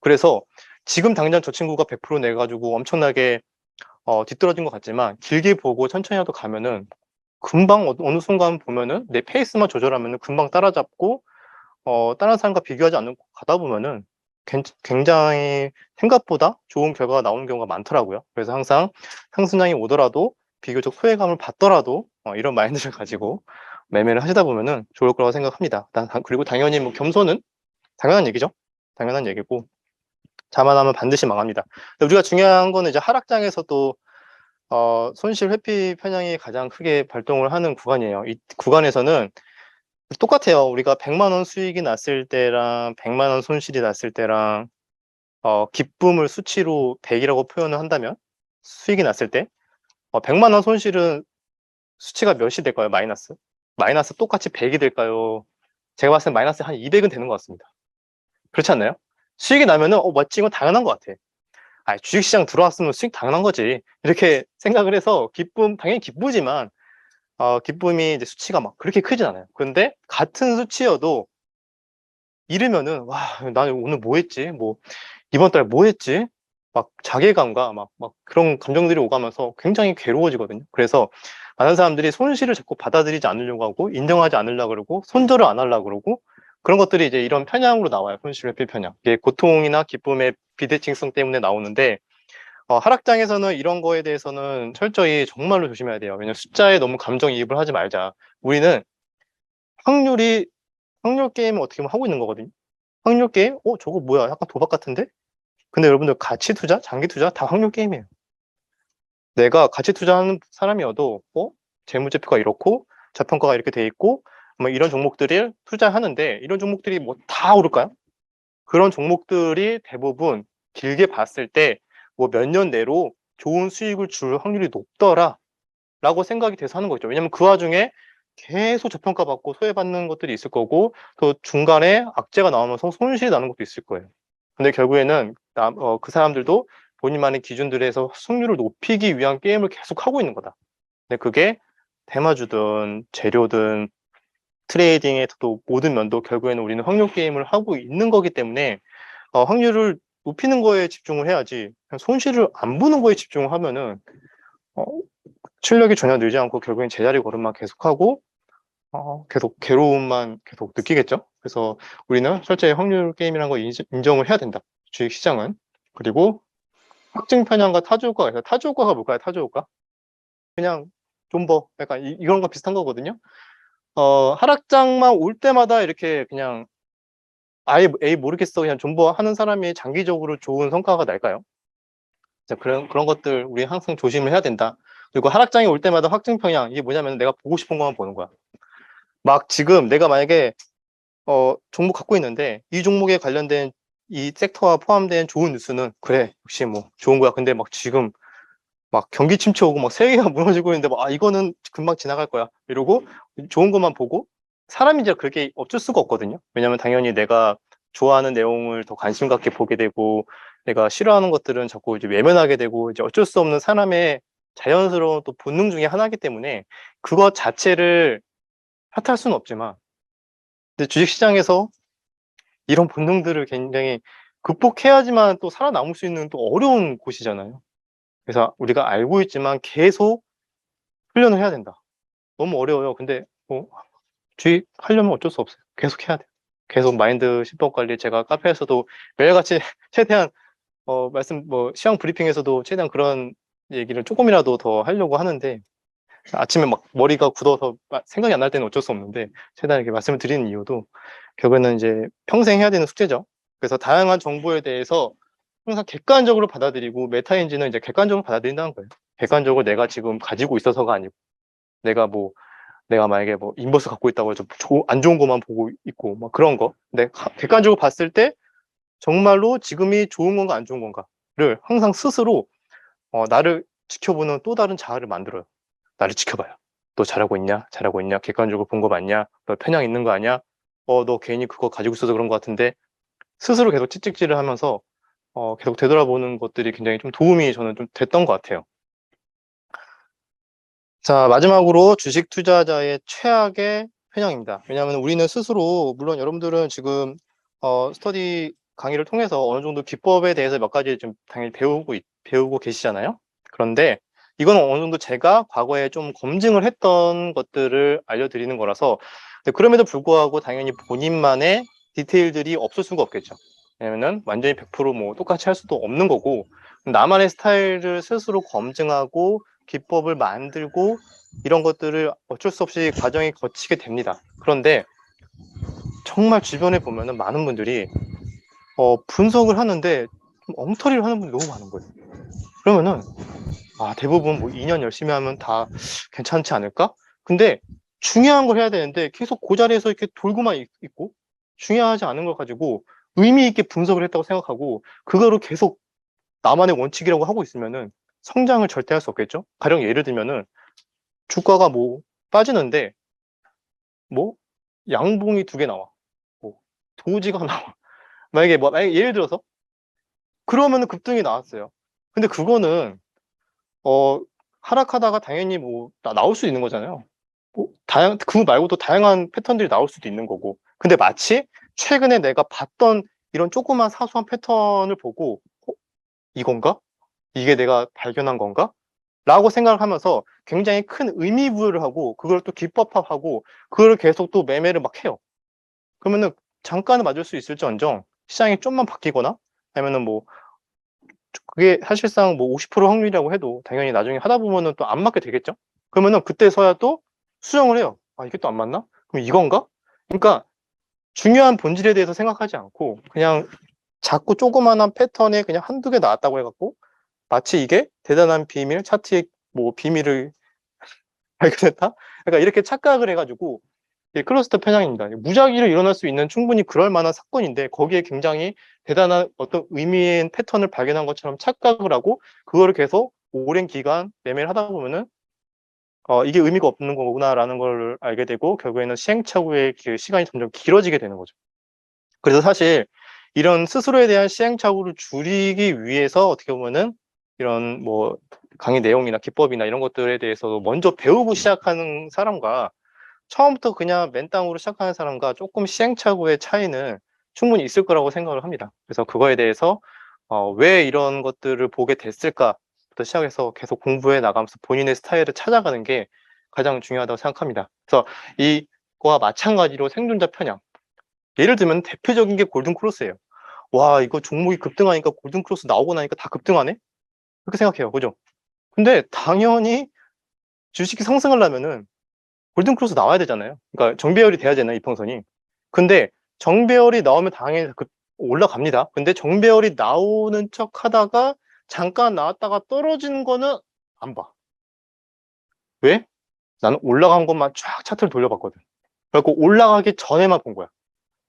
그래서 지금 당장 저 친구가 100% 내가지고 엄청나게 뒤떨어진 것 같지만 길게 보고 천천히라도 가면은 금방 어느 순간 보면은 내 페이스만 조절하면은 금방 따라잡고 다른 사람과 비교하지 않고 가다 보면은 굉장히 생각보다 좋은 결과가 나오는 경우가 많더라고요. 그래서 항상 상승장이 오더라도 비교적 소외감을 받더라도 이런 마인드를 가지고 매매를 하시다 보면은 좋을 거라고 생각합니다. 그리고 당연히 뭐 겸손은 당연한 얘기죠. 당연한 얘기고 자만하면 반드시 망합니다. 근데 우리가 중요한 거는 이제 하락장에서도 손실 회피 편향이 가장 크게 발동을 하는 구간이에요. 이 구간에서는 똑같아요. 우리가 100만 원 수익이 났을 때랑 100만 원 손실이 났을 때랑 기쁨을 수치로 100이라고 표현을 한다면 수익이 났을 때 100만 원 손실은 수치가 몇이 될까요? 마이너스? 마이너스 똑같이 100이 될까요? 제가 봤을 때 마이너스 한 200은 되는 것 같습니다. 그렇지 않나요? 수익이 나면은 맞지, 이건 당연한 것 같아. 주식시장 들어왔으면 수익 당연한 거지, 이렇게 생각을 해서 당연히 기쁘지만 기쁨이 이제 수치가 막 그렇게 크진 않아요. 근데 같은 수치여도 잃으면은 와, 나 오늘 뭐 했지? 뭐 이번 달 뭐 했지? 막 자괴감과 막 그런 감정들이 오가면서 굉장히 괴로워지거든요. 그래서 많은 사람들이 손실을 자꾸 받아들이지 않으려고 하고 인정하지 않으려고 그러고 손절을 안 하려고 그러고, 그런 것들이 이제 이런 편향으로 나와요. 손실 회피 편향. 이게 고통이나 기쁨의 비대칭성 때문에 나오는데, 하락장에서는 이런 거에 대해서는 철저히 정말로 조심해야 돼요. 왜냐면 숫자에 너무 감정이입을 하지 말자. 우리는 확률이 확률 게임을 어떻게 보면 하고 있는 거거든요. 확률 게임? 저거 뭐야? 약간 도박 같은데? 근데 여러분들 가치 투자, 장기 투자 다 확률 게임이에요. 내가 가치 투자하는 사람이어도 재무제표가 이렇고 저평가가 이렇게 돼 있고 뭐 이런 종목들을 투자하는데, 이런 종목들이 뭐 다 오를까요? 그런 종목들이 대부분 길게 봤을 때 뭐 몇 년 내로 좋은 수익을 줄 확률이 높더라 라고 생각이 돼서 하는 거죠. 왜냐면 그 와중에 계속 저평가 받고 소외받는 것들이 있을 거고, 또 중간에 악재가 나오면서 손실이 나는 것도 있을 거예요. 근데 결국에는 그 사람들도 본인만의 기준들에서 승률을 높이기 위한 게임을 계속 하고 있는 거다. 근데 그게 대마주든 재료든 트레이딩에서도 모든 면도 결국에는 우리는 확률 게임을 하고 있는 거기 때문에 확률을 높이는 거에 집중을 해야지, 그냥 손실을 안 보는 거에 집중을 하면은 어, 실력이 전혀 늘지 않고 결국엔 제자리 걸음만 계속하고 계속 괴로움만 계속 느끼겠죠. 그래서 우리는 철저히 확률 게임이라는 걸 인정을 해야 된다, 주식시장은. 그리고 확증 편향과 타주효과가 있어요. 타주효과가 뭘까요? 타주효과? 그냥 존버, 약간 이런 거 비슷한 거거든요. 하락장만 올 때마다 이렇게 그냥 아예 에이 모르겠어 그냥 존버하는 사람이 장기적으로 좋은 성과가 날까요? 그런 것들 우리 항상 조심을 해야 된다. 그리고 하락장이 올 때마다 확증 편향, 이게 뭐냐면 내가 보고 싶은 것만 보는 거야. 막 지금 내가 만약에 종목 갖고 있는데 이 종목에 관련된 이 섹터와 포함된 좋은 뉴스는 그래 역시 뭐 좋은 거야. 근데 막 지금 막 경기 침체 오고 막 세계가 무너지고 있는데 막 이거는 금방 지나갈 거야 이러고 좋은 것만 보고, 사람이 이제 그렇게 어쩔 수가 없거든요. 왜냐면 당연히 내가 좋아하는 내용을 더 관심 갖게 보게 되고, 내가 싫어하는 것들은 자꾸 이제 외면하게 되고, 이제 어쩔 수 없는 사람의 자연스러운 또 본능 중에 하나이기 때문에 그것 자체를 탓할 수는 없지만, 근데 주식시장에서 이런 본능들을 굉장히 극복해야지만 또 살아남을 수 있는 또 어려운 곳이잖아요. 그래서 우리가 알고 있지만 계속 훈련을 해야 된다. 너무 어려워요. 근데 주식하려면 어쩔 수 없어요. 계속 해야 돼요. 계속 마인드 심법 관리, 제가 카페에서도 매일같이 최대한 시황 브리핑에서도 최대한 그런 얘기를 조금이라도 더 하려고 하는데, 아침에 막 머리가 굳어서 생각이 안 날 때는 어쩔 수 없는데 최대한 이렇게 말씀을 드리는 이유도 결국에는 이제 평생 해야 되는 숙제죠. 그래서 다양한 정보에 대해서 항상 객관적으로 받아들이고, 메타인지는 이제 객관적으로 받아들인다는 거예요. 객관적으로 내가 지금 가지고 있어서가 아니고, 내가 만약에 인버스 갖고 있다고 해서 안 좋은 것만 보고 있고 막 그런 거. 근데 객관적으로 봤을 때 정말로 지금이 좋은 건가 안 좋은 건가를 항상 스스로 나를 지켜보는 또 다른 자아를 만들어요. 나를 지켜봐요. 너 잘하고 있냐? 잘하고 있냐? 객관적으로 본 거 맞냐? 너 편향 있는 거 아니야? 너 괜히 그거 가지고 있어서 그런 것 같은데. 스스로 계속 채찍질을 하면서 계속 되돌아보는 것들이 굉장히 좀 도움이 저는 좀 됐던 것 같아요. 자, 마지막으로 주식 투자자의 최악의 편향입니다. 왜냐하면 우리는 스스로, 물론 여러분들은 지금 스터디 강의를 통해서 어느 정도 기법에 대해서 몇 가지 좀 당연히 배우고 계시잖아요. 그런데 이건 어느 정도 제가 과거에 좀 검증을 했던 것들을 알려드리는 거라서, 그럼에도 불구하고 당연히 본인만의 디테일들이 없을 수가 없겠죠. 왜냐면은 완전히 100%뭐 똑같이 할 수도 없는 거고, 나만의 스타일을 스스로 검증하고 기법을 만들고 이런 것들을 어쩔 수 없이 과정이 거치게 됩니다. 그런데 정말 주변에 보면은 많은 분들이 분석을 하는데 좀 엉터리를 하는 분이 너무 많은 거예요. 그러면은 대부분 뭐 2년 열심히 하면 다 괜찮지 않을까? 근데 중요한 걸 해야 되는데 계속 그 자리에서 이렇게 돌고만 있고, 중요하지 않은 걸 가지고 의미 있게 분석을 했다고 생각하고 그거를 계속 나만의 원칙이라고 하고 있으면은 성장을 절대 할 수 없겠죠. 가령 예를 들면은 주가가 뭐 빠지는데 뭐 양봉이 2개 나와, 뭐 도지가 나와. 만약에 예를 들어서 그러면은 급등이 나왔어요. 근데 그거는 어 하락하다가 당연히 뭐 나올 수 있는 거잖아요. 뭐 그 말고도 다양한 패턴들이 나올 수도 있는 거고. 근데 마치 최근에 내가 봤던 이런 조그만 사소한 패턴을 보고 이건가? 이게 내가 발견한 건가? 라고 생각을 하면서 굉장히 큰 의미 부여를 하고 그걸 또 기법화하고 그걸 계속 또 매매를 막 해요. 그러면은 잠깐은 맞을 수 있을지언정 시장이 좀만 바뀌거나 아니면은 뭐 그게 사실상 뭐 50% 확률이라고 해도 당연히 나중에 하다 보면은 또 안 맞게 되겠죠? 그러면은 그때서야 또 수정을 해요. 아, 이게 또 안 맞나? 그럼 이건가? 그러니까 중요한 본질에 대해서 생각하지 않고 그냥 자꾸 조그마한 패턴에 그냥 한두 개 나왔다고 해갖고 마치 이게 대단한 비밀, 차트의 뭐 비밀을 발견했다? 그러니까 이렇게 착각을 해가지고 이게 클러스터 편향입니다. 무작위로 일어날 수 있는 충분히 그럴 만한 사건인데 거기에 굉장히 대단한 어떤 의미의 패턴을 발견한 것처럼 착각을 하고 그거를 계속 오랜 기간 매매를 하다 보면은 이게 의미가 없는 거구나라는 걸 알게 되고 결국에는 시행착오의 그 시간이 점점 길어지게 되는 거죠. 그래서 사실 이런 스스로에 대한 시행착오를 줄이기 위해서 어떻게 보면은 이런 뭐 강의 내용이나 기법이나 이런 것들에 대해서 먼저 배우고 시작하는 사람과 처음부터 그냥 맨땅으로 시작하는 사람과 조금 시행착오의 차이는 충분히 있을 거라고 생각을 합니다. 그래서 그거에 대해서 왜 이런 것들을 보게 됐을까부터 시작해서 계속 공부해 나가면서 본인의 스타일을 찾아가는 게 가장 중요하다고 생각합니다. 그래서 이거와 마찬가지로 생존자 편향. 예를 들면 대표적인 게 골든 크로스예요. 와, 이거 종목이 급등하니까 골든 크로스 나오고 나니까 다 급등하네? 그렇게 생각해요. 그죠? 근데 당연히 주식이 상승하려면은 골든 크로스 나와야 되잖아요. 그러니까 정배열이 돼야 되나 이평선이. 근데 정배열이 나오면 당연히 올라갑니다. 근데 정배열이 나오는 척 하다가 잠깐 나왔다가 떨어지는 거는 안 봐. 왜? 나는 올라간 것만 쫙 차트를 돌려봤거든. 그래갖고 올라가기 전에만 본 거야.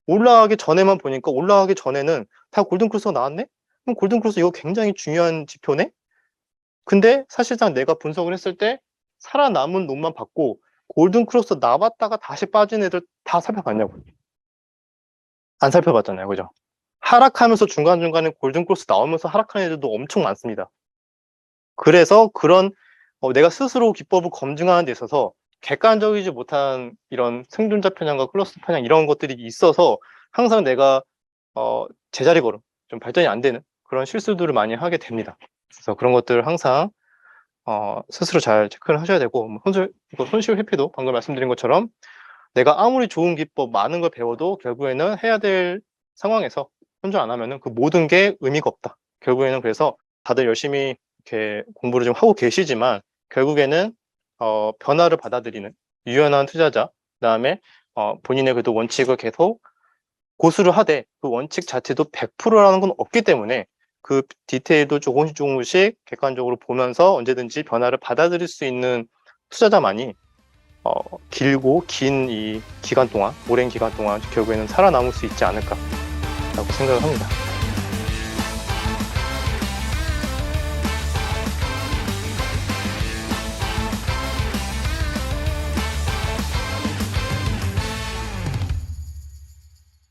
올라가기 전에만 보니까 올라가기 전에는 다 골든 크로스가 나왔네? 그럼 골든 크로스 이거 굉장히 중요한 지표네? 근데 사실상 내가 분석을 했을 때 살아남은 놈만 봤고 골든 크로스 나왔다가 다시 빠진 애들 다 살펴봤냐고. 안 살펴봤잖아요. 그죠? 하락하면서 중간중간에 골든 크로스 나오면서 하락하는 애들도 엄청 많습니다. 그래서 그런 내가 스스로 기법을 검증하는 데 있어서 객관적이지 못한 이런 생존자 편향과 클러스터 편향 이런 것들이 있어서 항상 내가 제자리 걸음, 좀 발전이 안 되는 그런 실수들을 많이 하게 됩니다. 그래서 그런 것들 항상 스스로 잘 체크를 하셔야 되고 뭐 손실 회피도 방금 말씀드린 것처럼 내가 아무리 좋은 기법 많은 걸 배워도 결국에는 해야 될 상황에서 손절 안 하면은 그 모든 게 의미가 없다. 결국에는 그래서 다들 열심히 이렇게 공부를 좀 하고 계시지만 결국에는 변화를 받아들이는 유연한 투자자, 그다음에 본인의 그래도 원칙을 계속 고수를 하되 그 원칙 자체도 100%라는 건 없기 때문에 그 디테일도 조금씩 조금씩 객관적으로 보면서 언제든지 변화를 받아들일 수 있는 투자자만이 길고 긴 이 기간 동안, 오랜 기간 동안 결국에는 살아남을 수 있지 않을까라고 생각을 합니다.